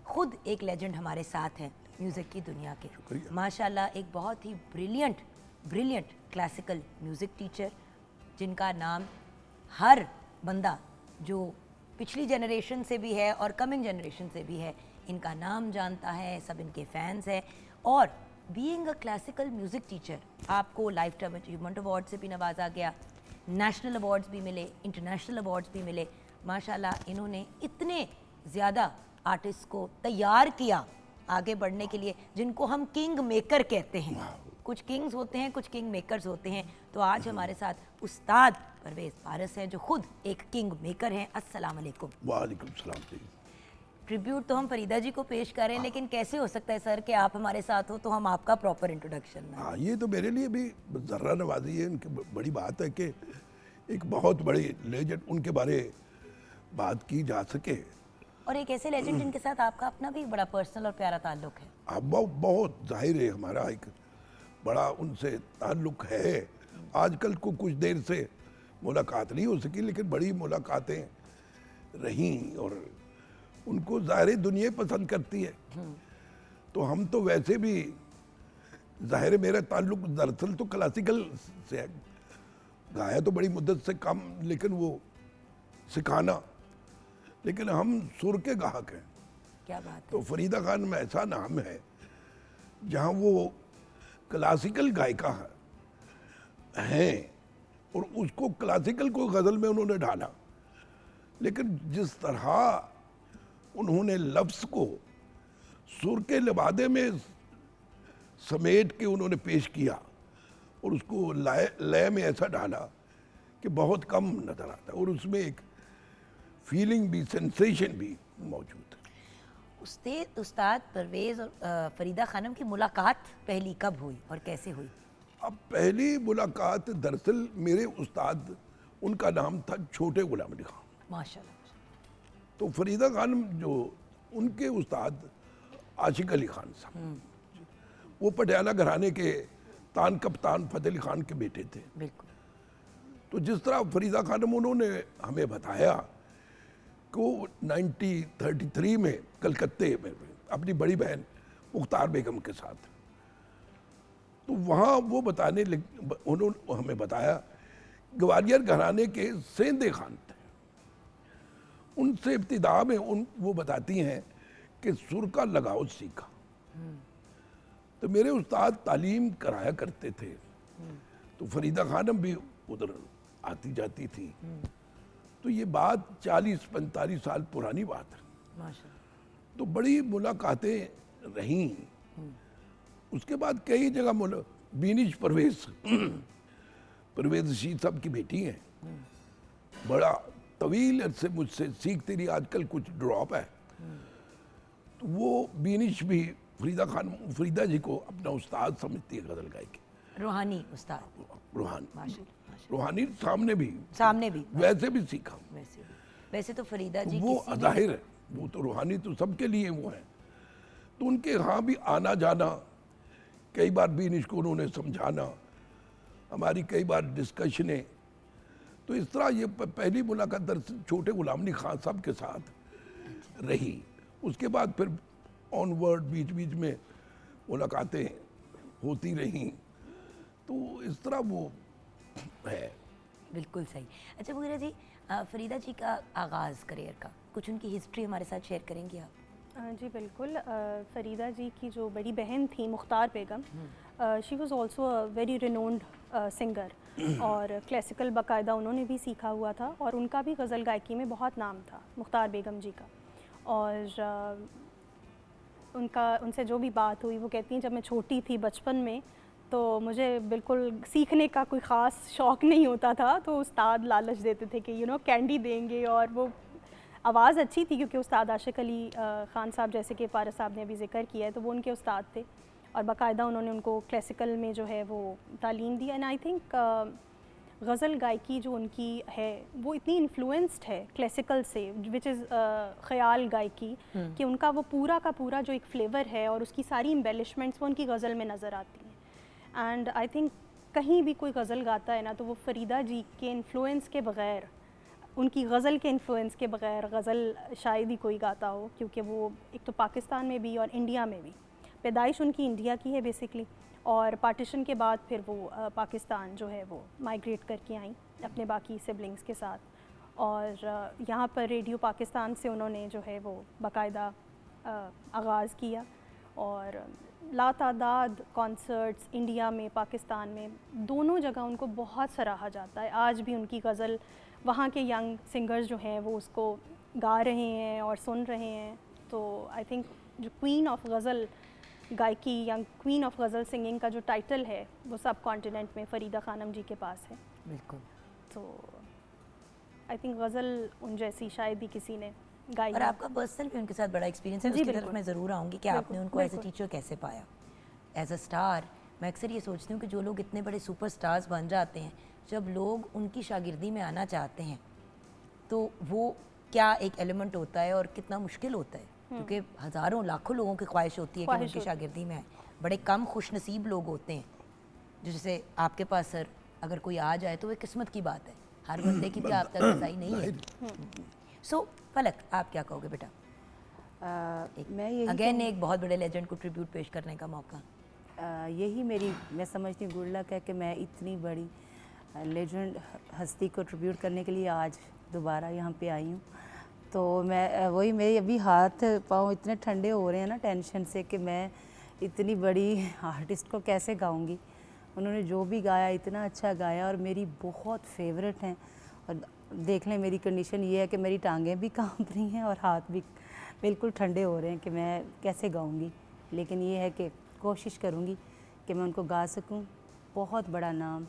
खुद एक लेजेंड हमारे साथ हैं म्यूज़िक की दुनिया के। माशाल्लाह एक बहुत ही ब्रिलियंट क्लासिकल म्यूज़िक टीचर, जिनका नाम हर बंदा जो पिछली जनरेशन से भी है और कमिंग जनरेशन से भी है, इनका नाम जानता है, सब इनके फैंस हैं। और being a classical music teacher, आपको लाइफ टाइम अचीवमेंट अवार्ड से भी नवाजा गया, नेशनल अवार्ड्स भी मिले, इंटरनेशनल अवार्ड्स भी मिले। माशाल्लाह इन्होंने इतने ज़्यादा आर्टिस्ट को तैयार किया आगे बढ़ने के लिए, जिनको हम किंग मेकर कहते हैं। कुछ किंग्स होते हैं, कुछ किंग मेकर्स होते हैं। तो आज हमारे साथ उस्ताद परवेज़ पारस हैं, जो खुद एक किंग मेकर हैं। अस्सलाम वालेकुम। वालेकुम सलाम जी। ट्रिब्यूट तो हम फरीदा जी को पेश कर रहे हैं, लेकिन कैसे हो सकता है सर कि आप हमारे साथ हो तो हम आपका प्रॉपर इंट्रोडक्शन ना। हाँ, ये तो मेरे लिए भी ज़र्रा नवाजी है, उनकी बड़ी बात है कि एक बहुत बड़ी लेजेंड उनके बारे बात की जा सके। और एक ऐसे लेजेंड जिनके साथ आपका अपना भी बड़ा पर्सनल और प्यारा ताल्लुक है। अब बहुत जाहिर है हमारा एक बड़ा उनसे ताल्लुक है। आजकल को कुछ देर से मुलाकात नहीं हो सकी, लेकिन बड़ी मुलाकातें रहीं और उनको ज़ाहिर दुनिया पसंद करती है। तो हम तो वैसे भी ज़ाहिर मेरा ताल्लुक दरअसल तो क्लासिकल से है, गाया तो बड़ी मुद्दत से कम, लेकिन वो सिखाना, लेकिन हम सुर के गाहक हैं। क्या बात है। तो फ़रीदा ख़ानम ऐसा नाम है जहाँ वो क्लासिकल गायिका हैं और उसको क्लासिकल को गज़ल में उन्होंने ढाला, लेकिन जिस तरह उन्होंने लफ्ज़ को सुर के लिबादे में समेट के उन्होंने पेश किया और उसको लय में ऐसा डाला कि बहुत कम नज़र आता, और उसमें एक फीलिंग भी, सेंसेशन भी मौजूद है। उस्ताद परवेज़ और फ़रीदा ख़ानम की मुलाकात पहली कब हुई और कैसे हुई? अब पहली मुलाकात दरअसल मेरे उस्ताद, उनका नाम था छोटे गुलाम अली खान। माशाल्लाह। तो फ़रीदा ख़ानम जो उनके उस्ताद आशिक अली खान साहब, वो पटियाला घराने के तान कप्तान फ़तेह अली खान के बेटे थे। बिल्कुल। तो जिस तरह फ़रीदा ख़ानम उन्होंने हमें बताया कि वो 1933 में कलकत्ते में अपनी बड़ी बहन मुख्तार बेगम के साथ, तो वहाँ वो बताने उन्होंने हमें बताया ग्वालियर घराने के सेंधे खान थे। उनसे इब्तिदा में वो बताती हैं कि सुर का लगाव सीखा। तो मेरे उस्ताद तालीम कराया करते थे, तो फ़रीदा ख़ानम भी उधर आती जाती थी। तो ये बात 40-45 साल पुरानी बात है। माशाल्लाह। तो बड़ी मुलाकातें रहीं। उसके बाद कई जगह बीनिश परवेज़ शी साहब की बेटी हैं, बड़ा तवील अरसे मुझसे सीखती रही, आजकल कुछ ड्रॉप है। तो वो बीनिश भी फ़रीदा जी को अपना उस्ताद समझती है गज़ल गायकी। रूहानी उस्ताद। रूहानी माशाल्लाह। रूहानी सामने भी सामने भी वैसे भी सीखा। वैसे भी। वैसे तो फरीदा जी वो किसी भी जाहिर है, वो तो रूहानी तो सबके लिए वो है। तो उनके यहाँ भी आना जाना, कई बार भी इनको उन्होंने समझाना, हमारी कई बार डिस्कशनें, तो इस तरह ये पहली मुलाकात दरअसल छोटे गुलाम अली खान साहब के साथ रही। उसके बाद फिर ऑनवर्ड बीच बीच में मुलाकातें होती रहीं, तो इस तरह वो है। बिल्कुल सही। अच्छा मुगीरा जी, फरीदा जी का आगाज़ करियर का कुछ उनकी हिस्ट्री हमारे साथ शेयर करेंगी आप? जी बिल्कुल। फ़रीदा जी की जो बड़ी बहन थी Mukhtar Begum, she was also a very renowned singer, और क्लासिकल बाकायदा उन्होंने भी सीखा हुआ था, और उनका भी गज़ल गायकी में बहुत नाम था मुख्तार बेगम जी का। और उनसे जो भी बात हुई, वो कहती हैं जब मैं छोटी थी बचपन में, तो मुझे बिल्कुल सीखने का कोई ख़ास शौक़ नहीं होता था, तो उस्ताद लालच देते थे कि कैंडी देंगे, और वो आवाज़ अच्छी थी क्योंकि उस्ताद आशिक अली ख़ान साहब, जैसे कि पारस साहब ने अभी ज़िक्र किया है, तो वो उनके उस्ताद थे, और बाकायदा उन्होंने उनको क्लासिकल में जो है वो तालीम दी। एंड आई थिंक गज़ल गायकी जो उनकी है वो इतनी इन्फ्लुएंस्ड है क्लासिकल से, विच इज़ ख़याल गायकी, कि उनका वो पूरा का पूरा जो एक फ्लेवर है और उसकी सारी एम्बेलिशमेंट्स वो उनकी गज़ल में नज़र आती हैं। एंड आई थिंक कहीं भी कोई गज़ल गाता है ना, तो वो फ़रीदा जी के इन्फ्लुएंस के बग़ैर, उनकी गज़ल के इन्फ्लुएंस के बग़ैर गज़ल शायद ही कोई गाता हो, क्योंकि वो एक तो पाकिस्तान में भी और इंडिया में भी, पैदाइश उनकी इंडिया की है बेसिकली, और पार्टीशन के बाद फिर वो पाकिस्तान जो है वो माइग्रेट करके आई अपने बाकी सिबलिंग्स के साथ, और यहाँ पर रेडियो पाकिस्तान से उन्होंने जो है वो बाकायदा आगाज़ किया, और लातादाद कॉन्सर्ट्स इंडिया में पाकिस्तान में दोनों जगह उनको बहुत सराहा जाता है। आज भी उनकी गज़ल वहाँ के यंग सिंगर्स जो हैं वो उसको गा रहे हैं और सुन रहे हैं। तो आई थिंक जो क्वीन ऑफ गज़ल गायकी या क्वीन ऑफ गज़ल सिंगिंग का जो टाइटल है वो सब कॉन्टिनेंट में फ़रीदा खानम जी के पास है। बिल्कुल। तो आई थिंक गज़ल उन जैसी शायद ही किसी ने गाई। और आपका पर्सनल भी उनके साथ बड़ा एक्सपीरियंस है, जी, उसकी तरफ बिल्कुल। मैं ज़रूर आऊँगी कि बिल्कुल, आपने उनको एज ए बिल्कुल। टीचर कैसे पाया, एज अ स्टार। मैं अक्सर ये सोचती हूँ कि जो लोग इतने बड़े सुपर स्टार्स बन जाते हैं, जब लोग उनकी शागिर्दी में आना चाहते हैं, तो वो क्या एक एलिमेंट होता है और कितना मुश्किल होता है, क्योंकि हज़ारों लाखों लोगों की ख्वाहिश होती है कि ख्वाहिश उनकी होती है। शागिर्दी में आए। बड़े कम खुशनसीब लोग होते हैं, जैसे आपके पास सर अगर कोई आ जाए तो वो किस्मत की बात है, हर बंदे की भी आप तक रसाई नहीं है। सो फलक, आप क्या कहोगे बेटा? मैं यही अगेन एक बहुत बड़े लेजेंड को ट्रिब्यूट पेश करने का मौका। यही मेरी, मैं समझती हूँ, गुड लक है कि मैं इतनी बड़ी लेजेंड हस्ती को ट्रिब्यूट करने के लिए आज दोबारा यहाँ पे आई हूँ। तो मैं वही, मेरे अभी हाथ पाँव इतने ठंडे हो रहे हैं ना टेंशन से कि मैं इतनी बड़ी आर्टिस्ट को कैसे गाऊंगी। उन्होंने जो भी गाया इतना अच्छा गाया, और मेरी बहुत फेवरेट हैं। और देख लें मेरी कंडीशन ये है कि मेरी टांगें भी कांप रही हैं और हाथ भी बिल्कुल ठंडे हो रहे हैं कि मैं कैसे गाऊंगी। लेकिन ये है कि कोशिश करूंगी कि मैं उनको गा सकूं। बहुत बड़ा नाम,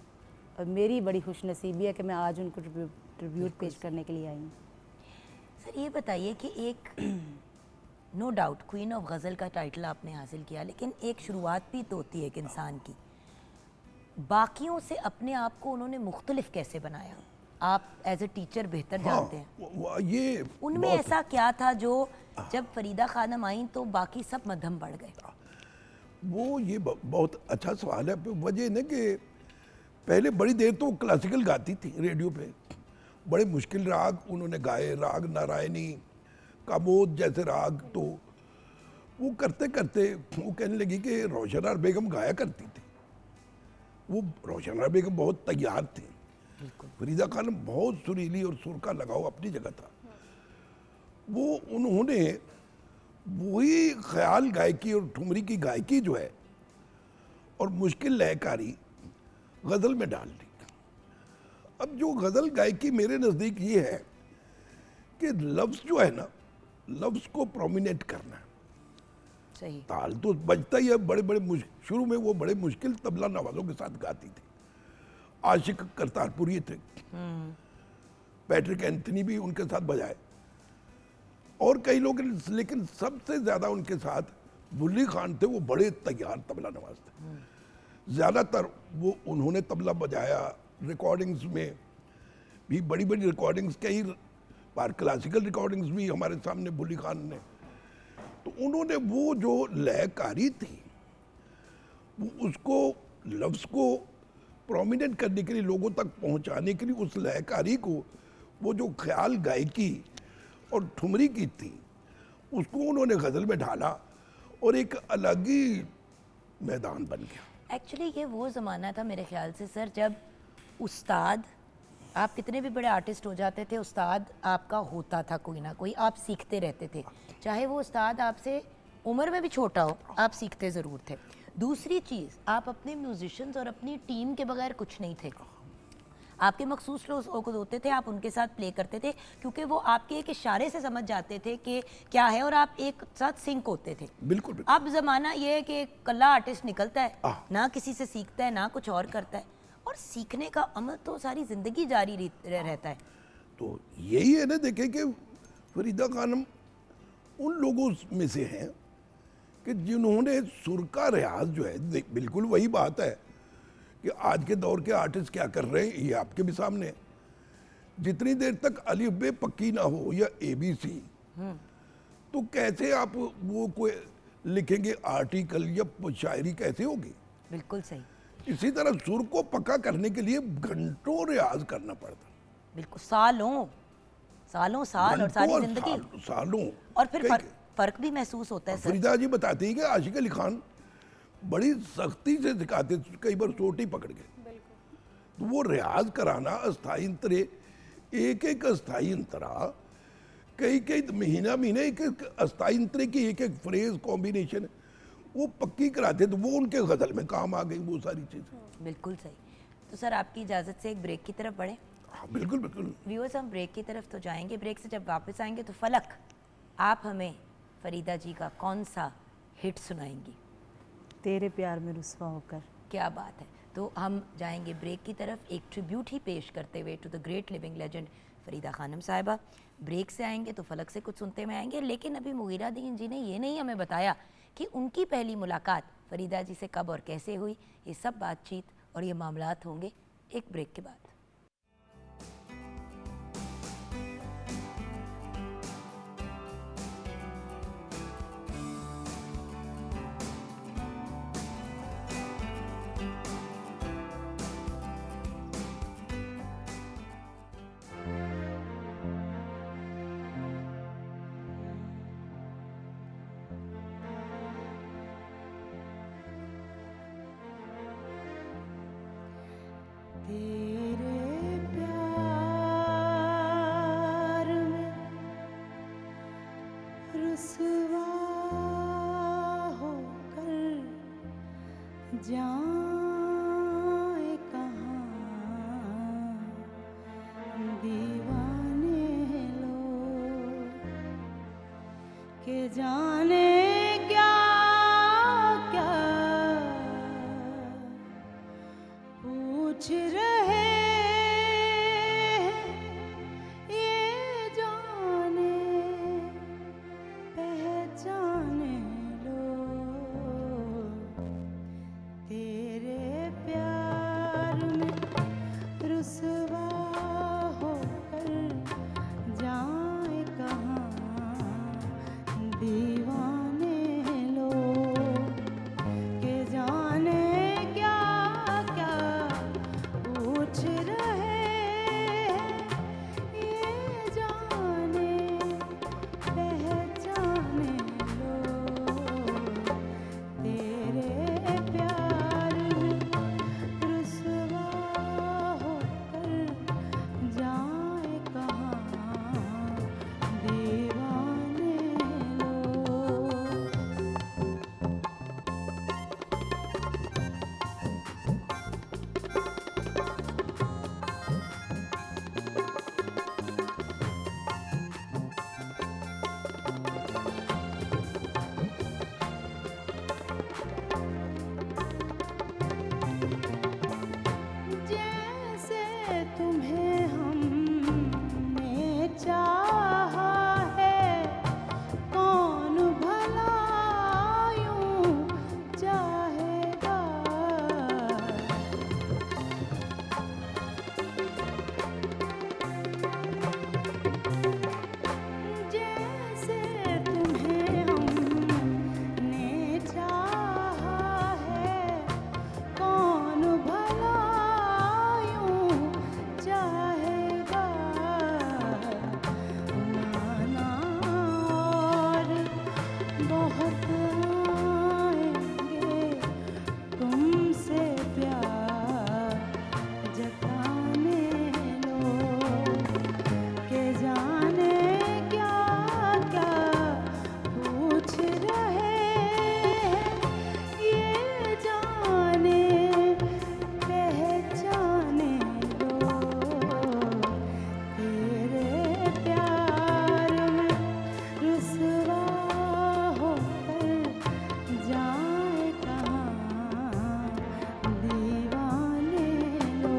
और मेरी बड़ी खुशनसीबी है कि मैं आज उनको ट्रिब्यूट पेश करने के लिए आई हूँ। सर ये बताइए कि एक नो डाउट क्वीन ऑफ गज़ल का टाइटल आपने हासिल किया, लेकिन एक शुरुआत भी तो होती है एक इंसान की। बाकियों से अपने आप को उन्होंने मुख्तलिफ कैसे बनाया? आप एज ए टीचर बेहतर जानते हैं। ये उनमें बहुत- ऐसा क्या था जो जब फरीदा खानम आई तो बाकी सब मध्यम बढ़ गए? वो ये बहुत अच्छा सवाल है। वजह न कि पहले बड़ी देर तो क्लासिकल गाती थी रेडियो पे, बड़े मुश्किल राग उन्होंने गाए, राग नारायणी, कामोद जैसे राग। तो वो करते करते वो कहने लगी कि रोशनार बेगम गाया करती थी। वो रोशनार बेगम बहुत तैयार थी, फरीदा खानम बहुत सुरीली और सुर का लगाव अपनी जगह था। वो उन्होंने वही ख्याल गायकी और ठुमरी की गायकी जो है और मुश्किल लयकारी गज़ल में डाल दी। अब जो गज़ल गायकी मेरे नज़दीक ये है कि लफ्ज़ जो है ना, लफ्ज़ को प्रोमिनेट करना है। सही। ताल तो बजता ही है, बड़े बड़े शुरू में वो बड़े मुश्किल तबला नवाज़ों के साथ गाती थी। आशिक करतारपुरी थे, पैट्रिक एंथनी भी उनके साथ बजाए, और कई लोग, लेकिन सबसे ज़्यादा उनके साथ बुल्ली खान थे। वो बड़े तैयार तबला नवाज थे। ज़्यादातर वो उन्होंने तबला बजाया, रिकॉर्डिंग्स में भी बड़ी बड़ी रिकॉर्डिंग्स, कई बार क्लासिकल रिकॉर्डिंग्स भी हमारे सामने बुल्ली खान ने, तो उन्होंने वो जो लयकारी थी वो उसको लफ्ज़ को प्रोमिनेंट करने के लिए, लोगों तक पहुंचाने के लिए, उस लयकारी को, वो जो ख्याल गायकी और ठुमरी की थी उसको उन्होंने गज़ल में ढाला और एक अलग ही मैदान बन गया। एक्चुअली ये वो ज़माना था मेरे ख्याल से सर, जब उस्ताद, आप कितने भी बड़े आर्टिस्ट हो जाते थे, उस्ताद आपका होता था कोई ना कोई, आप सीखते रहते थे, चाहे वो उस्ताद आपसे उम्र में भी छोटा हो, आप सीखते ज़रूर थे। दूसरी चीज़, आप अपने म्यूजिशियंस और अपनी टीम के बगैर कुछ नहीं थे। आपके मखसूस लोग होते थे, आप उनके साथ प्ले करते थे, क्योंकि वो आपके एक इशारे से समझ जाते थे कि क्या है, और आप एक साथ सिंक होते थे। बिल्कुल, बिल्कुल। अब ज़माना ये है कि एक कल्ला आर्टिस्ट निकलता है, ना किसी से सीखता है, ना कुछ और करता है, और सीखने का अमल तो सारी ज़िंदगी जारी रहता है। तो यही है ना, देखें कि फरीदा खानम उन लोगों में से हैं कि जिन्होंने सुर का रियाज जो है, बिल्कुल वही बात है कि आज के दौर के आर्टिस्ट क्या कर रहे हैं, ये आपके भी सामने है। जितनी देर तक अलिफ बे पक्की ना हो या ABC, तो कैसे आप वो कोई लिखेंगे आर्टिकल या शायरी कैसे होगी? बिल्कुल सही, इसी तरह सुर को पक्का करने के लिए घंटों रियाज करना पड़ता, बिल्कुल, सालों सालों साल और सारी घंटों जिंदगी, सालों। और फिर कई- फर्क भी महसूस होता है सर। फरीदा जी बताती है कि आशिक अली खान बड़ी सख्ती से सिखाते, कई बार सोटी पकड़ के, तो वो रियाज कराना अस्थाई अंतरे, एक एक अस्थाई अंतरा, कई कई महीना एक एक अस्थाई अंतरे की एक एक फ्रेज कॉम्बिनेशन वो पक्की कराते, तो वो उनके गज़ल में काम आ गई वो सारी चीज़ें। बिल्कुल सही। तो सर आपकी इजाज़त से एक ब्रेक की तरफ बढ़े। हाँ बिल्कुल बिल्कुल। व्यूअर्स, हम ब्रेक की तरफ तो जाएंगे, ब्रेक से जब वापस आएंगे तो फलक, आप हमें फरीदा जी का कौन सा हिट सुनाएंगी? तेरे प्यार में रुस्वा होकर। क्या बात है। तो हम जाएंगे ब्रेक की तरफ, एक ट्रिब्यूट ही पेश करते हुए to the great living legend Farida Khanam साहिबा। ब्रेक से आएंगे तो फलक से कुछ सुनते में आएंगे, लेकिन अभी मुगीरादीन जी ने ये नहीं हमें बताया कि उनकी पहली मुलाकात फरीदा जी से कब और कैसे हुई। ये सब बातचीत और ये मामलात होंगे एक ब्रेक के बाद। तेरे प्यार में रुसवा होकर जाए कहाँ दीवाने लोग के जाने क्या क्या पूछ रहे हैं, ये जाने पहचाने लोग तेरे प्यार में रुसवा होकर जाए कहाँ दीवाने लोग के जाने क्या क्या तुमसे प्यार जताने लो के जाने क्या क्या पूछ रहे हैं ये जाने पहचाने लो तेरे प्यार में रुसवा होकर जाए कहाँ दीवाने लो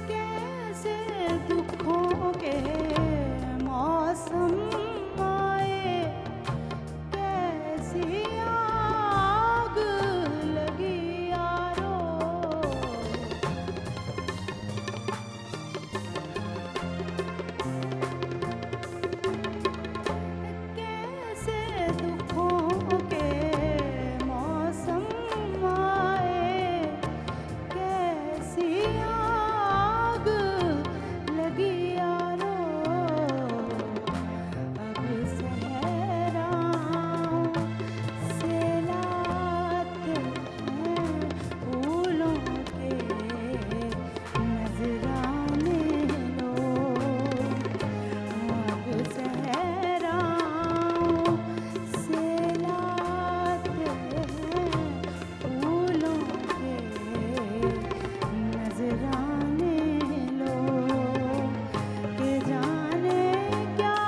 कैसे दुखों के मौसम आए कैसी आग लगी यारो कैसे दुखों के मौसम आए कैसी आग लगी यारो अब सहराओं से लाते हैं फूलों के नजराने लो अब सहराओं से लाते हैं फूलों के नजराने लो के जाने क्या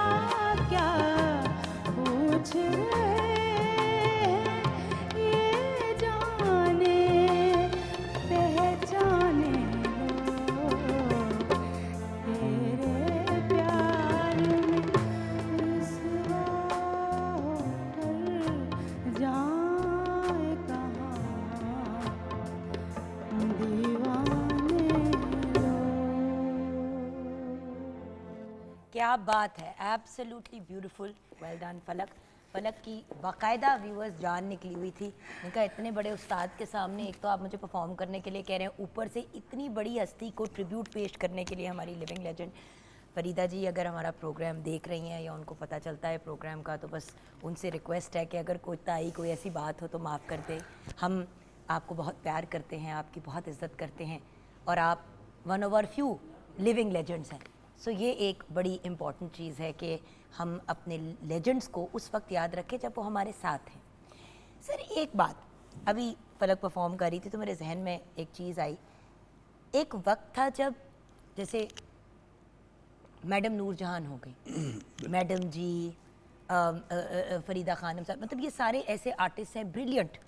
क्या पूछ रहे हैं ये जाने पहचाने लो तेरे प्यार में रुसवा होकर जाए कहाँ दीवाने लो क्या बात है, एब्सोल्युटली ब्यूटीफुल, वेल डन फलक। फलक की बाकायदा व्यूअर्स जान निकली हुई थी। उनका इतने बड़े उस्ताद के सामने एक तो आप मुझे परफॉर्म करने के लिए कह रहे हैं, ऊपर से इतनी बड़ी हस्ती को ट्रिब्यूट पेश करने के लिए हमारी लिविंग लेजेंड फरीदा जी अगर हमारा प्रोग्राम देख रही हैं या उनको पता चलता है प्रोग्राम का, तो बस उनसे रिक्वेस्ट है कि अगर कोई ताई कोई ऐसी बात हो तो माफ़ कर दे। हम आपको बहुत प्यार करते हैं, आपकी बहुत इज्जत करते हैं और आप one of our few living legends हैं। सो ये एक बड़ी इम्पॉर्टेंट चीज़ है कि हम अपने लेजेंड्स को उस वक्त याद रखें जब वो हमारे साथ हैं। सर एक बात, अभी फलक परफॉर्म कर रही थी तो मेरे जहन में एक चीज़ आई। एक वक्त था जब जैसे मैडम नूरजहान हो गई, मैडम जी, फरीदा खानम साहब, मतलब ये सारे ऐसे आर्टिस्ट हैं ब्रिलियंट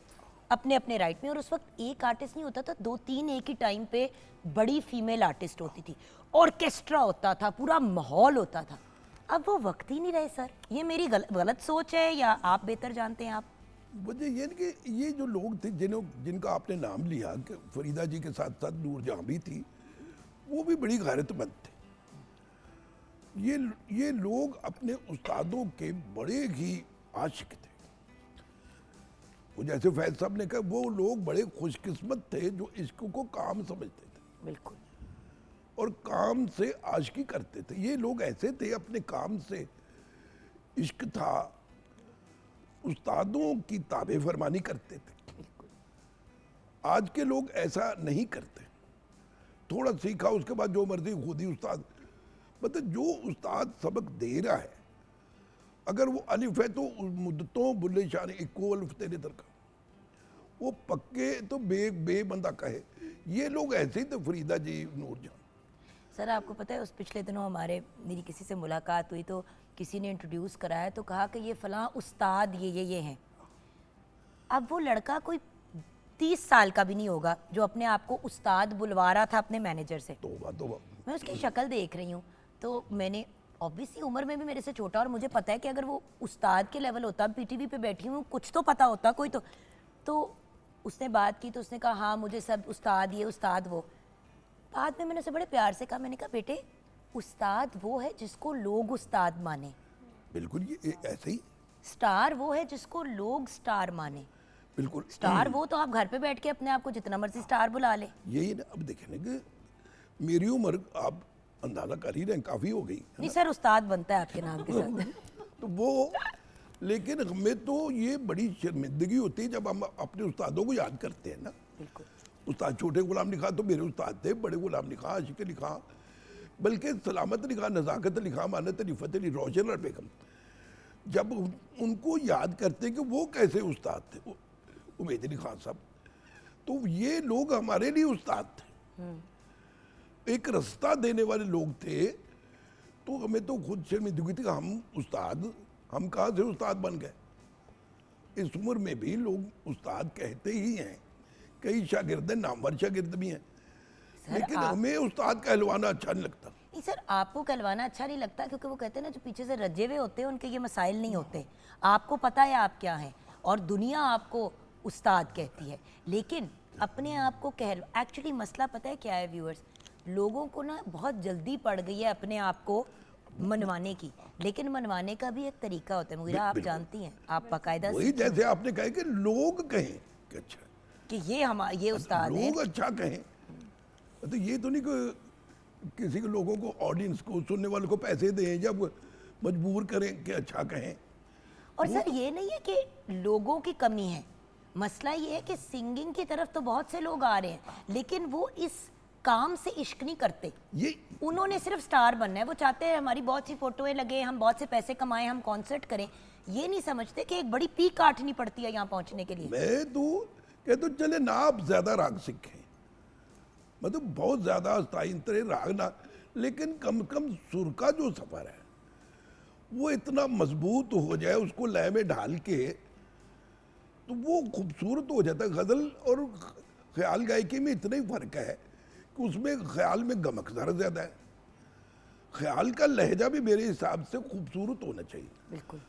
अपने अपने राइट में, और उस वक्त एक आर्टिस्ट नहीं होता था, 2-3 एक ही टाइम पे बड़ी फीमेल आर्टिस्ट होती थी, ऑर्केस्ट्रा होता था, पूरा माहौल होता था। अब वो वक्त ही नहीं रहे सर। ये मेरी गलत सोच है या आप बेहतर जानते हैं? आप मुझे ये नहीं कि ये जो लोग थे जिनका आपने नाम लिया कि फरीदा जी के साथ साथ नूरजहां भी थी, वो भी बड़ी गैरतमंद थे। ये लोग अपने उस्तादों के बड़े ही आशिक थे। वो जैसे फैज साहब ने कहा, वो लोग बड़े खुशकिस्मत थे जो इश्क को काम समझते थे बिल्कुल, और काम से आशिकी करते थे। ये लोग ऐसे थे, अपने काम से इश्क था, उस्तादों की ताबे फरमानी करते थे। आज के लोग ऐसा नहीं करते, थोड़ा सीखा उसके बाद जो मर्जी खुद ही उस्ताद, मतलब जो उस्ताद सबक दे रहा है, अगर वो अलिफ है तो मुद्दतों बुल्ले शान इक्को अलिफ तेरे दर का, वो पक्के तो बे बंदा कहे। ये लोग ऐसे ही थे, फरीदा जी, नूरजहां। सर आपको पता है उस पिछले दिनों मेरी किसी से मुलाकात हुई तो किसी ने इंट्रोड्यूस कराया तो कहा कि ये फलां उस्ताद ये हैं। अब वो लड़का कोई 30 साल का भी नहीं होगा जो अपने आप को उस्ताद बुलवा रहा था अपने मैनेजर से। तोबा मैं उसकी शक्ल देख रही हूँ तो मैंने ऑब्वियसली उम्र में भी मेरे से छोटा, और मुझे पता है कि अगर वो उस्ताद के लेवल होता, पीटीवी पे बैठी हूँ, कुछ तो पता होता कोई तो उसने बात की तो उसने कहा हाँ मुझे सब उस्ताद ये उस्ताद वो। बाद में मैंने उसे बड़े प्यार से कहा, मैंने कहा बेटे उस्ताद वो है जिसको लोग उस्ताद माने, बिल्कुल ये ऐसे ही, स्टार वो है जिसको लोग स्टार माने। बिल्कुल स्टार वो तो आप घर पे बैठ के अपने आप को जितना मर्जी स्टार बुला ले। यही ना। अब देखें ना कि मेरी उम्र आप अंदाजा कर ही रहे हैं, काफ़ी हो गई। नहीं सर, उस्ताद बनता है आपके नाम के साथ। तो वो, लेकिन हमें तो ये बड़ी शर्मिंदगी होती है जब हम अपने उस्तादों को याद करते हैं ना। बिल्कुल। उस्ताद छोटे गुलाम अली खां तो मेरे उस्ताद थे, बड़े गुलाम अली खां, आशिक अली खां, बल्कि सलामत अली खां, नज़ाकत अली खां, मानत अली, फतेह अली, रोशन और बेगम, जब उनको याद करते कि वो कैसे उस्ताद थे, उमेद अली खान साहब, तो ये लोग हमारे लिए उस्ताद थे, एक रास्ता देने वाले लोग थे। तो हमें तो खुद शर्मिंदगी थी कि हम कहाँ से उस्ताद बन गए। इस उम्र में भी लोग उस्ताद कहते ही हैं, कई शागिर्द हैं, नामवर शागिर्द भी हैं, लेकिन हमें उस्ताद कहलवाना अच्छा नहीं लगता। नहीं सर, आपको कहलवाना अच्छा नहीं लगता क्योंकि वो कहते हैं ना, जो पीछे से रजे हुए होते हैं उनके ये मसाइल नहीं होते। आपको पता है आप क्या हैं और दुनिया आपको उस्ताद कहती है, लेकिन अपने आप को एक्चुअली मसला पता है क्या है व्यूअर्स, लोगों को ना बहुत जल्दी पड़ गई है अपने आप को मनवाने की, लेकिन मनवाने का भी एक तरीका होता है। मुगीरा आप जानती हैं, आप बाकायदा वही जैसे आपने कहा कि लोग कहें कि अच्छा, कि ये उस्ताद हैं। लोग अच्छा कहें, तो ये तो नहीं कि किसी के लोगों को, ऑडियंस को, सुनने वालों को पैसे दें जब मजबूर करें कि अच्छा कहें। और सर ये नहीं है कि लोगों की कमी है, मसला ये है कि सिंगिंग की तरफ तो बहुत से लोग आ रहे हैं, लेकिन वो इस काम से इश्क नहीं करते। ये उन्होंने सिर्फ स्टार बनना है, वो चाहते हैं हमारी बहुत सी फोटोएं लगे, हम बहुत से पैसे कमाएं, हम कॉन्सर्ट करें। ये नहीं समझते कि एक बड़ी पीक काटनी पड़ती है यहाँ पहुँचने के लिए। मैं तो कहता हूं, चले ना आप ज्यादा राग सीखें, मतलब बहुत ज्यादा स्थायी राग ना, लेकिन कम कम सुर का जो सफर है वो इतना मजबूत हो जाए, उसको लय में ढाल के, तो वो खूबसूरत हो जाता है। गजल और ख्याल गायकी में इतना ही फर्क है कि उसमें ख्याल में गमक ज़रा ज़्यादा है, ख्याल का लहजा भी मेरे हिसाब से खूबसूरत होना चाहिए। बिल्कुल।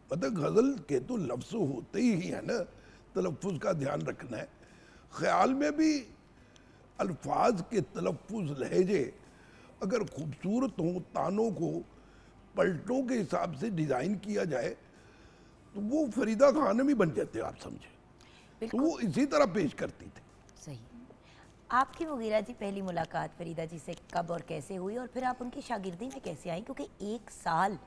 मतलब गज़ल के तो लफ्ज़ होते ही है ना, तलफ़ुज़ का ध्यान रखना है। ख्याल में भी अल्फाज के तलफ़ुज़, लहजे अगर खूबसूरत हों, तानों को पलटों के हिसाब से डिज़ाइन किया जाए, तो वो फरीदा खान भी बन जाते, आप समझे। तो वो इसी तरह पेश करती थी। सही। आपकी मुगीरा जी पहली मुलाकात फरीदा जी से कब और कैसे हुई, और फिर आप उनकी शागिर्दी में कैसे आई? क्योंकि एक साल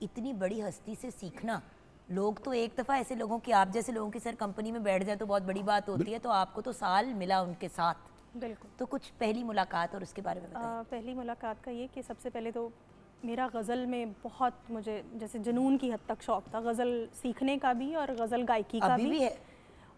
इतनी बड़ी हस्ती से सीखना, लोग तो एक दफ़ा ऐसे लोगों की, आप जैसे लोगों की सर कंपनी में बैठ जाए तो बहुत बड़ी बात होती है, तो आपको तो साल मिला उनके साथ। बिल्कुल। तो कुछ पहली मुलाकात और उसके बारे में बताइए। पहली मुलाकात का ये कि सबसे पहले तो मेरा गज़ल में बहुत, मुझे जैसे जुनून की हद तक शौक़ था, गज़ल सीखने का भी और गज़ल गायकी का अभी भी है।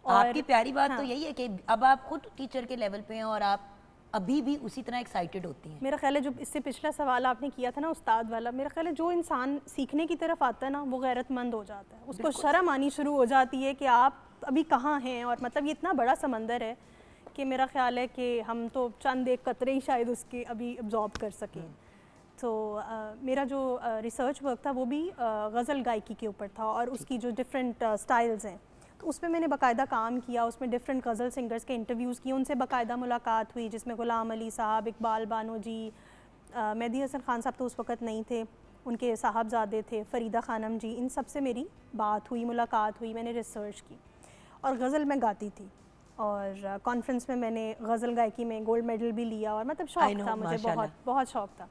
और आपकी प्यारी बात तो हाँ। यही है कि अब आप खुद टीचर के लेवल पे हैं और आप अभी भी उसी तरह एक्साइटेड होती हैं। मेरा ख्याल है जो इससे पिछला सवाल आपने किया था ना उस्ताद वाला, मेरा ख्याल है जो इंसान सीखने की तरफ आता है ना, वो गैरतमंद हो जाता है, उसको शर्म आनी शुरू हो जाती है कि आप अभी कहाँ हैं, और मतलब ये इतना बड़ा समंदर है कि मेरा ख्याल है कि हम तो चंद एक कतरे ही शायद उसके अभी अब्जॉर्ब कर सकें। तो मेरा जो रिसर्च वर्क था वो भी गज़ल गायकी के ऊपर था, और उसकी जो डिफरेंट स्टाइल्स हैं, तो उस पर मैंने बाकायदा काम किया, उसमें डिफरेंट गज़ल सिंगर्स के इंटरव्यूज़ किए, उनसे बाकायदा मुलाकात हुई, जिसमें ग़ुलाम अली साहब, इकबाल बानो जी, मेहदी हसन ख़ान साहब तो उस वक़्त नहीं थे, उनके साहबजादे थे, फ़रीदा खानम जी, इन सब से मेरी बात हुई, मुलाकात हुई, मैंने रिसर्च की। और गज़ल मैं गाती थी, और कॉन्फ्रेंस में मैंने गज़ल गायकी में गोल्ड मेडल भी लिया, और मतलब शौक़ था मुझे, बहुत बहुत शौक़ था।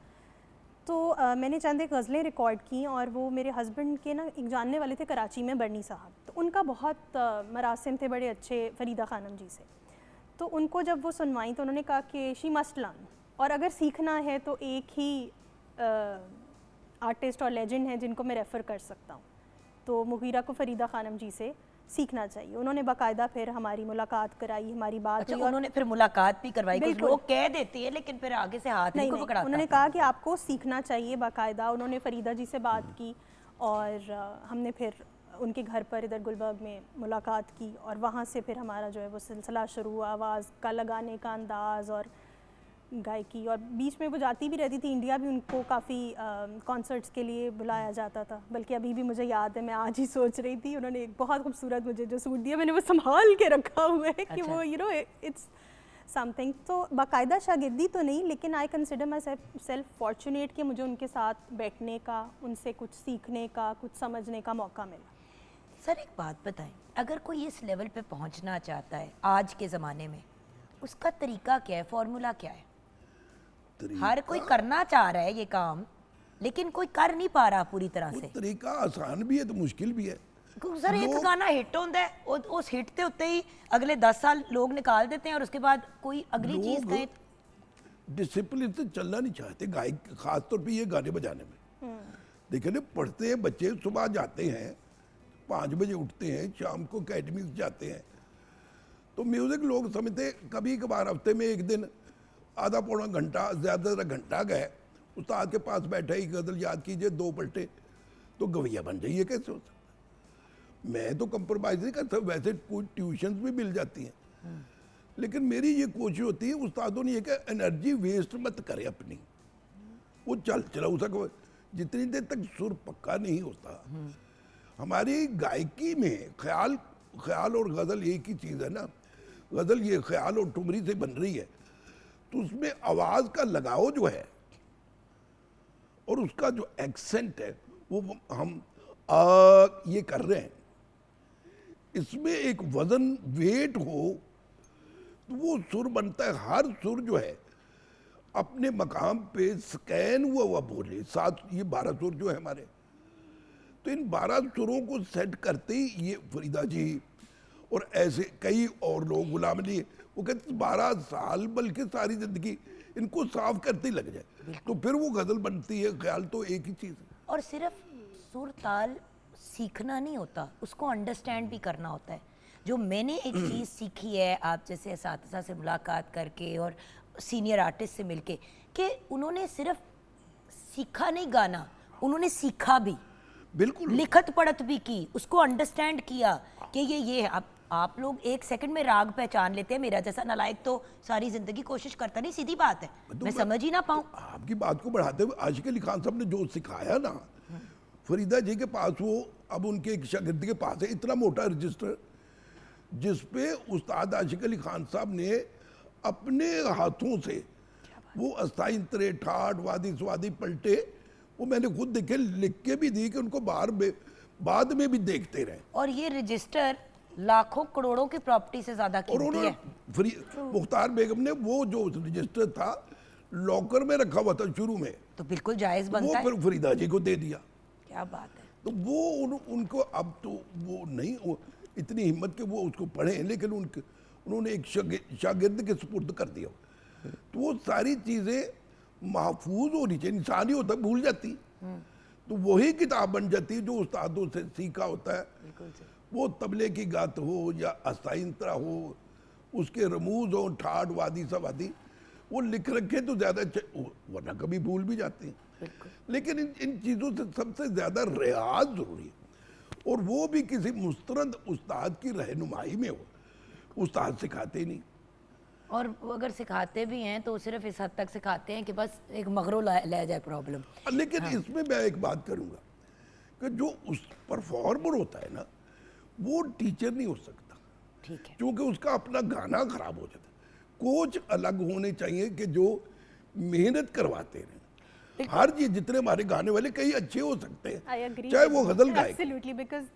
तो मैंने चंद एक गज़लें रिकॉर्ड की, और वो मेरे हस्बैंड के ना एक जानने वाले थे कराची में, बर्नी साहब, तो उनका बहुत मरासिम थे बड़े अच्छे फ़रीदा खानम जी से। तो उनको जब वो सुनवाई तो उन्होंने कहा कि शी मस्ट लर्न, और अगर सीखना है तो एक ही आर्टिस्ट और लेजेंड हैं जिनको मैं रेफ़र कर सकता हूँ, तो मुगीरा को फ़रीदा खानम जी से सीखना चाहिए। उन्होंने बाकायदा फिर हमारी मुलाकात कराई, हमारी बात अच्छा, हुई, और उन्होंने फिर मुलाकात भी करवाई? कुछ बिल्कुल। लोग कह देते हैं लेकिन फिर आगे से हाथ नहीं को पकड़ाता। उन्होंने कहा कि आपको सीखना चाहिए बाकायदा। उन्होंने फ़रीदा जी से बात की, और हमने फिर उनके घर पर इधर गुलबर्ग में मुलाकात की, और वहाँ से फिर हमारा जो है वो सिलसिला शुरू हुआ, आवाज़ का लगाने का अंदाज़ और गायकी। और बीच में वो जाती भी रहती थी इंडिया भी, उनको काफ़ी कॉन्सर्ट्स के लिए बुलाया जाता था, बल्कि अभी भी मुझे याद है, मैं आज ही सोच रही थी, उन्होंने एक बहुत खूबसूरत मुझे जो सूट दिया, मैंने वो संभाल के रखा हुआ है कि वो इट्स समथिंग। तो बाकायदा शागिर्दी तो नहीं, लेकिन I consider my self fortunate कि मुझे उनके साथ बैठने का, उनसे कुछ सीखने का, कुछ समझने का मौका मिला। सर एक बात बताएं, अगर कोई इस लेवल पे पहुंचना चाहता है आज के ज़माने में, उसका तरीका क्या है, फॉर्मूला क्या है? हर कोई करना चाह रहा है ये काम, लेकिन कोई कर नहीं पा रहा पूरी तरह से। तरीका आसान भी है तो मुश्किल भी है। क्योंकि सर एक गाना हिट होता है और उस हिट के उत्ते ही अगले 10 साल लोग निकाल देते हैं और उसके बाद कोई अगली चीज गए। डिसिप्लिन से चलना नहीं चाहते गायक, खास तौर पे ये गाने बजाने में। देखिए ना, पढ़ते हैं बच्चे, सुबह जाते हैं 5 बजे उठते हैं, शाम को अकेडमी जाते हैं, तो म्यूजिक लोग समझते कभी कभार हफ्ते में एक दिन आधा पौना घंटा, ज़्यादा घंटा गए, उस्ताद के पास बैठे ही गज़ल याद कीजिए 2 पलटे तो गवैया बन जाइए। कैसे हो सकता? मैं तो कंप्रोमाइज़ नहीं करता, वैसे कोई ट्यूशन्स भी मिल जाती हैं, लेकिन मेरी ये कोशिश होती है उस्तादों ने ये कि एनर्जी वेस्ट मत करे अपनी, वो चला उसका जितनी देर तक सुर पक्का नहीं होता। हमारी गायकी में ख्याल और गज़ल एक ही चीज़ है ना। गज़ल ये ख्याल और ठुमरी से बन रही है, तो उसमें आवाज़ का लगाव जो है और उसका जो एक्सेंट है वो हम ये कर रहे हैं, इसमें एक वजन वेट हो तो वो सुर बनता है। हर सुर जो है अपने मकाम पे स्कैन हुआ बोले। 7 ये 12 सुर जो है हमारे, तो इन 12 सुरों को सेट करते ही ये फरीदा जी और ऐसे कई और लोग, गुलाम अली, वो कहते 12 साल बल्कि सारी जिंदगी इनको साफ करते ही लग जाए तो फिर वो गजल बनती है। ख्याल तो एक ही चीज़ है। और सिर्फ सुर ताल सीखना नहीं होता, उसको अंडरस्टैंड भी करना होता है। जो मैंने एक चीज़ सीखी है आप जैसे असातिज़ा से मुलाकात करके और सीनियर आर्टिस्ट से मिलके, कि उन्होंने सिर्फ सीखा नहीं गाना, उन्होंने सीखा भी, बिल्कुल लिखत पढ़त भी की, उसको अंडरस्टैंड किया कि ये आप लोग 1 सेकंड में राग पहचान लेते हैं। मेरा जैसा नालायक तो सारी जिंदगी कोशिश करता नहीं, सीधी बात है, मैं समझ ही ना पाऊँ। आपकी बात को बढ़ाते हुए आशिक अली खान साहब ने जो सिखाया ना फरीदा जी के पास, वो अब उनके एक शागिर्द के पास है इतना मोटा रजिस्टर जिसपे उस्ताद आशिक अली खान साहब ने अपने हाथों से वो अस्ताइंतरे, ठाठ, वादी स्वादी पलटे, वो मैंने खुद देखे, लिख के भी दी कि उनको बाद में भी देखते रहे। और ये रजिस्टर लाखों करोड़ों की प्रॉपर्टी से ज्यादा और कीमती है। उन्होंने मुख्तार बेगम ने वो जो रजिस्टर था लॉकर में रखा हुआ था शुरू में, तो बिल्कुल जायज वो बनता है। फिर फरीदा जी को दे दिया। क्या बात है। तो वो उनको अब तो वो नहीं इतनी हिम्मत के वो उसको पढ़ें, लेकिन उन्होंने एक शागिर्द के सुपुर्द कर दिया। तो वो सारी चीज़ें महफूज होनी चाहिए। इंसान ही होता है, भूल जाती, तो वही किताब बन जाती है जो उस्तादों से सीखा होता है। वो तबले की गात हो या अस्ताइंतरा हो, उसके रमूज हो, ठाठ, वादी सवादी, वो लिख रखे तो ज़्यादा, वरना कभी भूल भी जाते हैं। लेकिन इन चीज़ों से सबसे ज़्यादा रियाज ज़रूरी है, और वो भी किसी मुस्तरद उस्ताद की रहनुमाई में हो। उस्ताद सिखाते नहीं, और अगर सिखाते भी हैं तो सिर्फ इस हद तक सिखाते हैं कि बस एक मगरो ले जाए प्रॉब्लम। लेकिन इसमें मैं एक बात करूँगा कि जो उस परफॉर्मर होता है ना, वो टीचर नहीं हो सकता, ठीक है, क्योंकि उसका अपना गाना खराब हो जाता है। कोच अलग होने चाहिए कि जो मेहनत करवाते रहे। हर चीज, जितने हमारे गाने वाले कई अच्छे हो सकते हैं, चाहे वो गजल गाए। एब्सोल्युटली, बिकॉज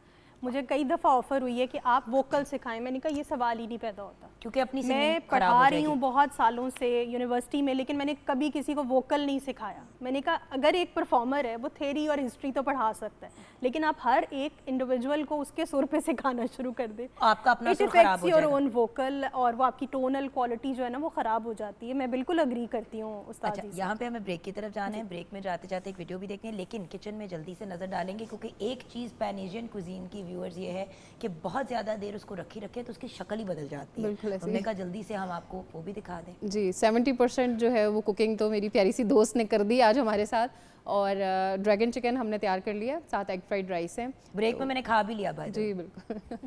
मुझे कई दफ़ा ऑफर हुई है कि आप वोकल सिखाएं। मैंने कहा ये सवाल ही नहीं पैदा होता, क्योंकि अपनी मैं singing खराब हो पढ़ा रही जाएगी। हूँ बहुत सालों से यूनिवर्सिटी में, लेकिन मैंने कभी किसी को वोकल नहीं सिखाया। मैंने कहा अगर एक परफॉर्मर है वो थ्योरी और हिस्ट्री तो पढ़ा सकता है, लेकिन आप हर एक इंडिविजुअल को उसके सुर पे सिखाना शुरू कर दें, आपका अपना सुर खराब हो योर जाएगा। ओन वोकल, और वो आपकी टोनल क्वालिटी जो है ना वो ख़राब हो जाती है। मैं बिल्कुल अग्री करती हूँ उस्ताद अच्छा, जी से। यहाँ पे हमें ब्रेक की तरफ जाना है। ब्रेक में जाते जाते एक वीडियो भी देखते हैं, लेकिन किचन में जल्दी से नज़र डालेंगे, क्योंकि एक चीज़ पैन एशियन कुजीन की व्यूअर्स ये है कि बहुत ज़्यादा देर उसको रखे तो उसकी शक्ल ही बदल जाती है। बिल्कुल ऐसे हमने कहा जल्दी से हम आपको वो भी दिखा दें। जी, 70% जो है वो कुकिंग तो मेरी प्यारी सी दोस्त ने कर दी आज हमारे साथ, और ड्रैगन चिकन हमने तैयार कर लिया, साथ एग फ्राइड राइस है। ब्रेक में मैंने खा भी लिया भाई। जी बिल्कुल।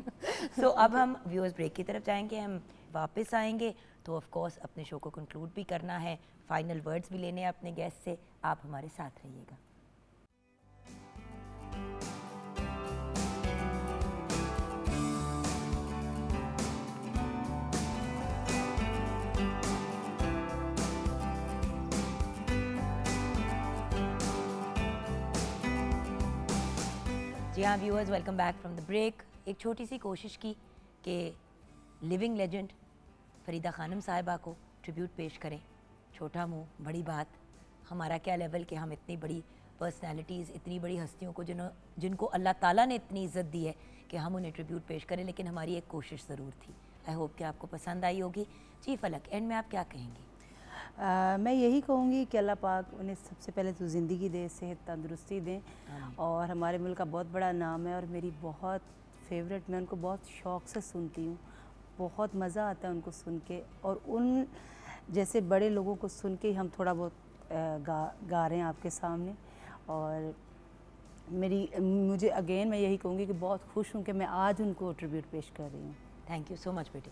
सो अब हम व्यूअर्स ब्रेक की तरफ जाएंगे, हम वापस आएंगे तो ऑफ कोर्स अपने शो को कंक्लूड भी करना है, फाइनल वर्ड्स भी लेने हैं अपने गेस्ट से। आप हमारे साथ रहिएगा। जी हाँ viewers, welcome back from the break. एक छोटी सी कोशिश की कि लिविंग लेजेंड फरीदा खानम साहिबा को ट्रिब्यूट पेश करें। छोटा मुंह बड़ी बात, हमारा क्या लेवल कि हम इतनी बड़ी पर्सनालिटीज़, इतनी बड़ी हस्तियों को जिनको अल्लाह ताला ने इतनी इज़्ज़त दी है कि हम उन्हें ट्रिब्यूट पेश करें, लेकिन हमारी एक कोशिश ज़रूर थी। आई होप कि आपको पसंद आई होगी। जी फलक, एंड में आप क्या कहेंगी? मैं यही कहूँगी कि अल्लाह पाक उन्हें सबसे पहले तो ज़िंदगी दे, सेहत तंदुरुस्ती दें, और हमारे मुल्क का बहुत बड़ा नाम है और मेरी बहुत फेवरेट, मैं उनको बहुत शौक़ से सुनती हूँ, बहुत मज़ा आता है उनको सुन के, और उन जैसे बड़े लोगों को सुन के ही हम थोड़ा बहुत गा रहे हैं आपके सामने। और मुझे अगेन मैं यही कहूँगी कि बहुत खुश हूँ कि मैं आज उनको ट्रिब्यूट पेश कर रही हूँ। थैंक यू सो मच बेटे,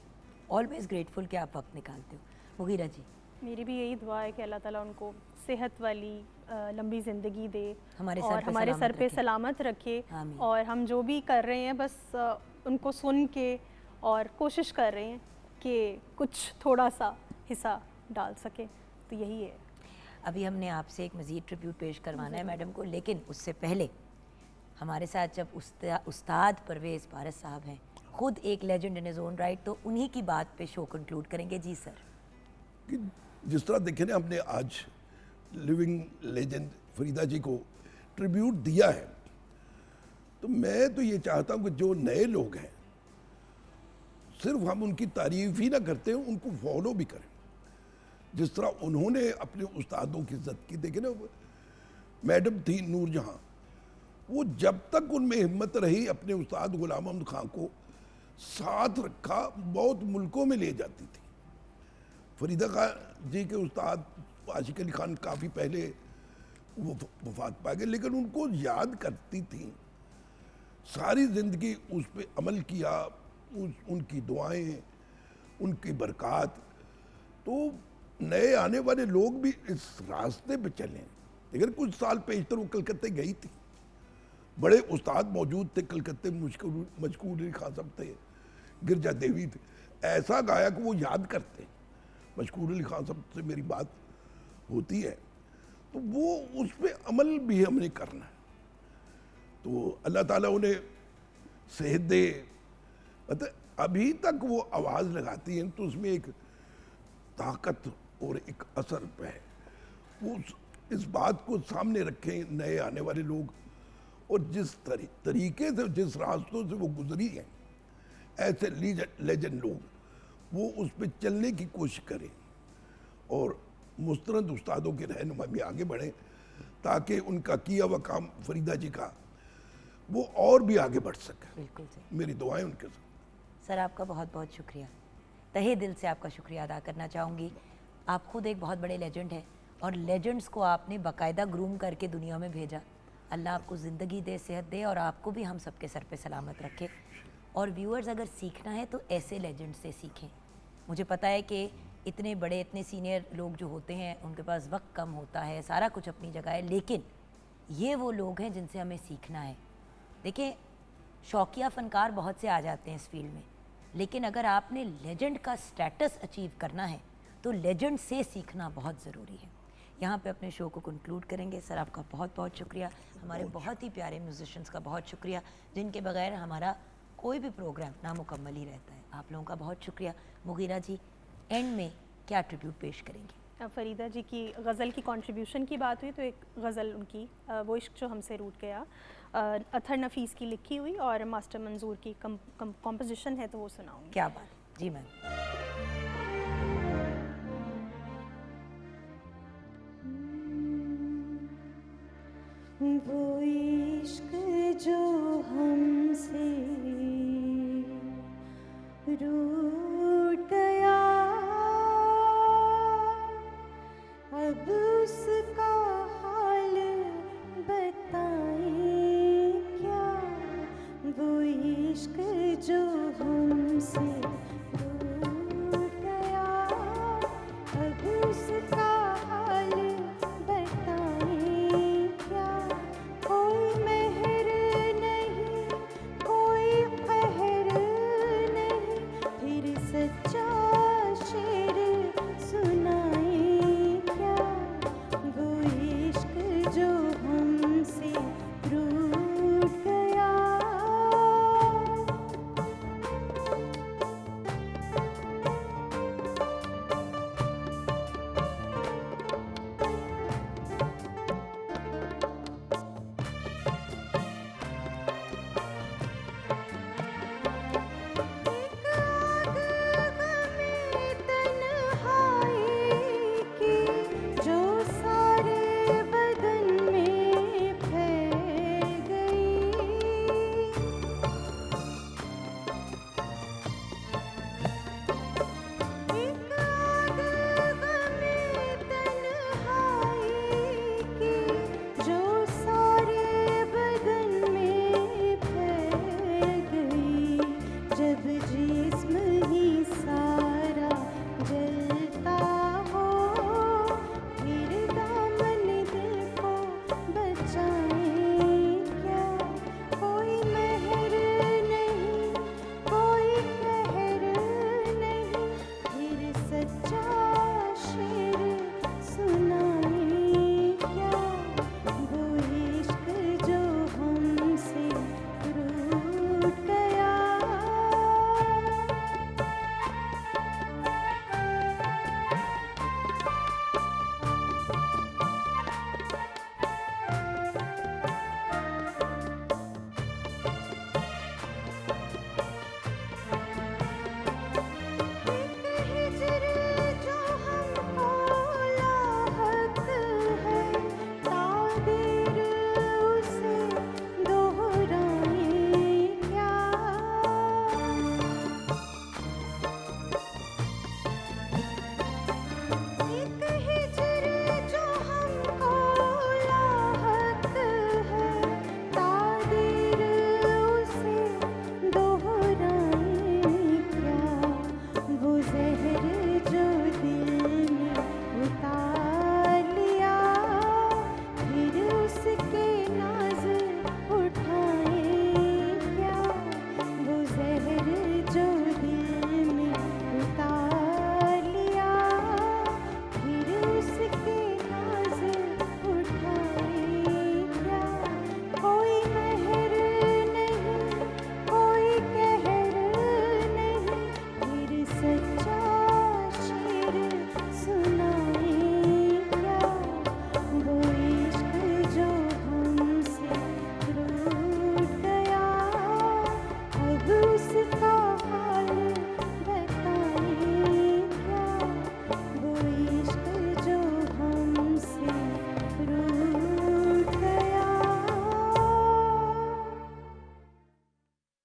ऑलवेज ग्रेटफुल कि आप वक्त निकालते हो। मुगीरा जी, मेरी भी यही दुआ है कि अल्लाह ताला उनको सेहत वाली लंबी ज़िंदगी दे हमारे और सर पे हमारे सलामत सर पे रखे। सलामत रखे। आमीन। और हम जो भी कर रहे हैं बस उनको सुन के और कोशिश कर रहे हैं कि कुछ थोड़ा सा हिस्सा डाल सके, तो यही है। अभी हमने आपसे एक मज़ीद ट्रिब्यूट पेश करवाना है मैडम को, लेकिन उससे पहले हमारे साथ जब उस्ताद परवेज़ पारस साहब हैं, खुद एक legend in is own right, तो उन्हीं की बात पे शो कंक्लूड करेंगे। जी सर। कि जिस तरह देखे ना, हमने आज लिविंग लेजेंड फरीदा जी को ट्रिब्यूट दिया है, तो मैं तो ये चाहता हूँ कि जो नए लोग हैं, सिर्फ हम उनकी तारीफ ही ना करते हैं, उनको फॉलो भी करें। जिस तरह उन्होंने अपने उस्तादों की इज्जत की, देखे ना, मैडम थी नूरजहां, वो जब तक उनमें हिम्मत रही अपने उस्ताद गुलाम अहमद खां को साथ रखा, बहुत मुल्कों में ले जाती थी। फरीदा खान जी के उस्ताद आशिक अली खान काफ़ी पहले वो वफात पा गए, लेकिन उनको याद करती थी, सारी ज़िंदगी उस पर अमल किया, उनकी दुआएं, उनकी बरक़ात। तो नए आने वाले लोग भी इस रास्ते पे चलें। लेकिन कुछ साल पेशतर वो कलकत्ते गई थी, बड़े उस्ताद मौजूद थे कलकत्ते, मजकूर अली खान साहब थे, गिरजा देवी थे, ऐसा गाया कि वो याद करते। मशकूर अली खान साहब से मेरी बात होती है, तो वो उस पर अमल भी हमने करना है। तो अल्लाह ताला उन्हें सेहत दे। मतलब अभी तक वो आवाज़ लगाती हैं तो उसमें एक ताकत और एक असर है। वो इस बात को सामने रखें नए आने वाले लोग, और जिस तरीके से, जिस रास्तों से वो गुजरी हैं, ऐसे लेजेंड लोग, वो उस पर चलने की कोशिश करें और मुस्तरद उस्तादों के रहनुमा में आगे बढ़ें, ताकि उनका किया हुआ काम फरीदा जी का वो और भी आगे बढ़ सके। बिल्कुल सही। मेरी दुआएं उनके साथ। सर आपका बहुत बहुत शुक्रिया, तहे दिल से आपका शुक्रिया अदा करना चाहूँगी। आप खुद एक बहुत बड़े लेजेंड हैं और लेजेंड्स को आपने बाकायदा ग्रूम करके दुनिया में भेजा। अल्लाह आपको ज़िंदगी दे, सेहत दे, और आपको भी हम सबके सर पे सलामत रखे। और व्यूअर्स, अगर सीखना है तो ऐसे लेजेंड से सीखें। मुझे पता है कि इतने बड़े, इतने सीनियर लोग जो होते हैं उनके पास वक्त कम होता है, सारा कुछ अपनी जगह है, लेकिन ये वो लोग हैं जिनसे हमें सीखना है। देखिए, शौकिया फ़नकार बहुत से आ जाते हैं इस फील्ड में, लेकिन अगर आपने लेजेंड का स्टेटस अचीव करना है तो लेजेंड से सीखना बहुत ज़रूरी है। यहाँ पे अपने शो को कंक्लूड करेंगे। सर आपका बहुत बहुत शुक्रिया, हमारे बहुत ही प्यारे म्यूजिशियंस का बहुत शुक्रिया, जिनके बगैर हमारा कोई भी प्रोग्राम नामुकम्मल ही रहता है। आप लोगों का बहुत शुक्रिया। मुगीरा जी, एंड में क्या ट्रिब्यूट पेश करेंगे? फ़रीदा जी की गज़ल की कंट्रीब्यूशन की बात हुई तो एक गज़ल उनकी, वो इश्क जो हमसे रूठ गया, अथर नफीस की लिखी हुई और मास्टर मंजूर की कंपोजिशन है, तो वो सुनाऊंगी। क्या बात है जी मैम। वो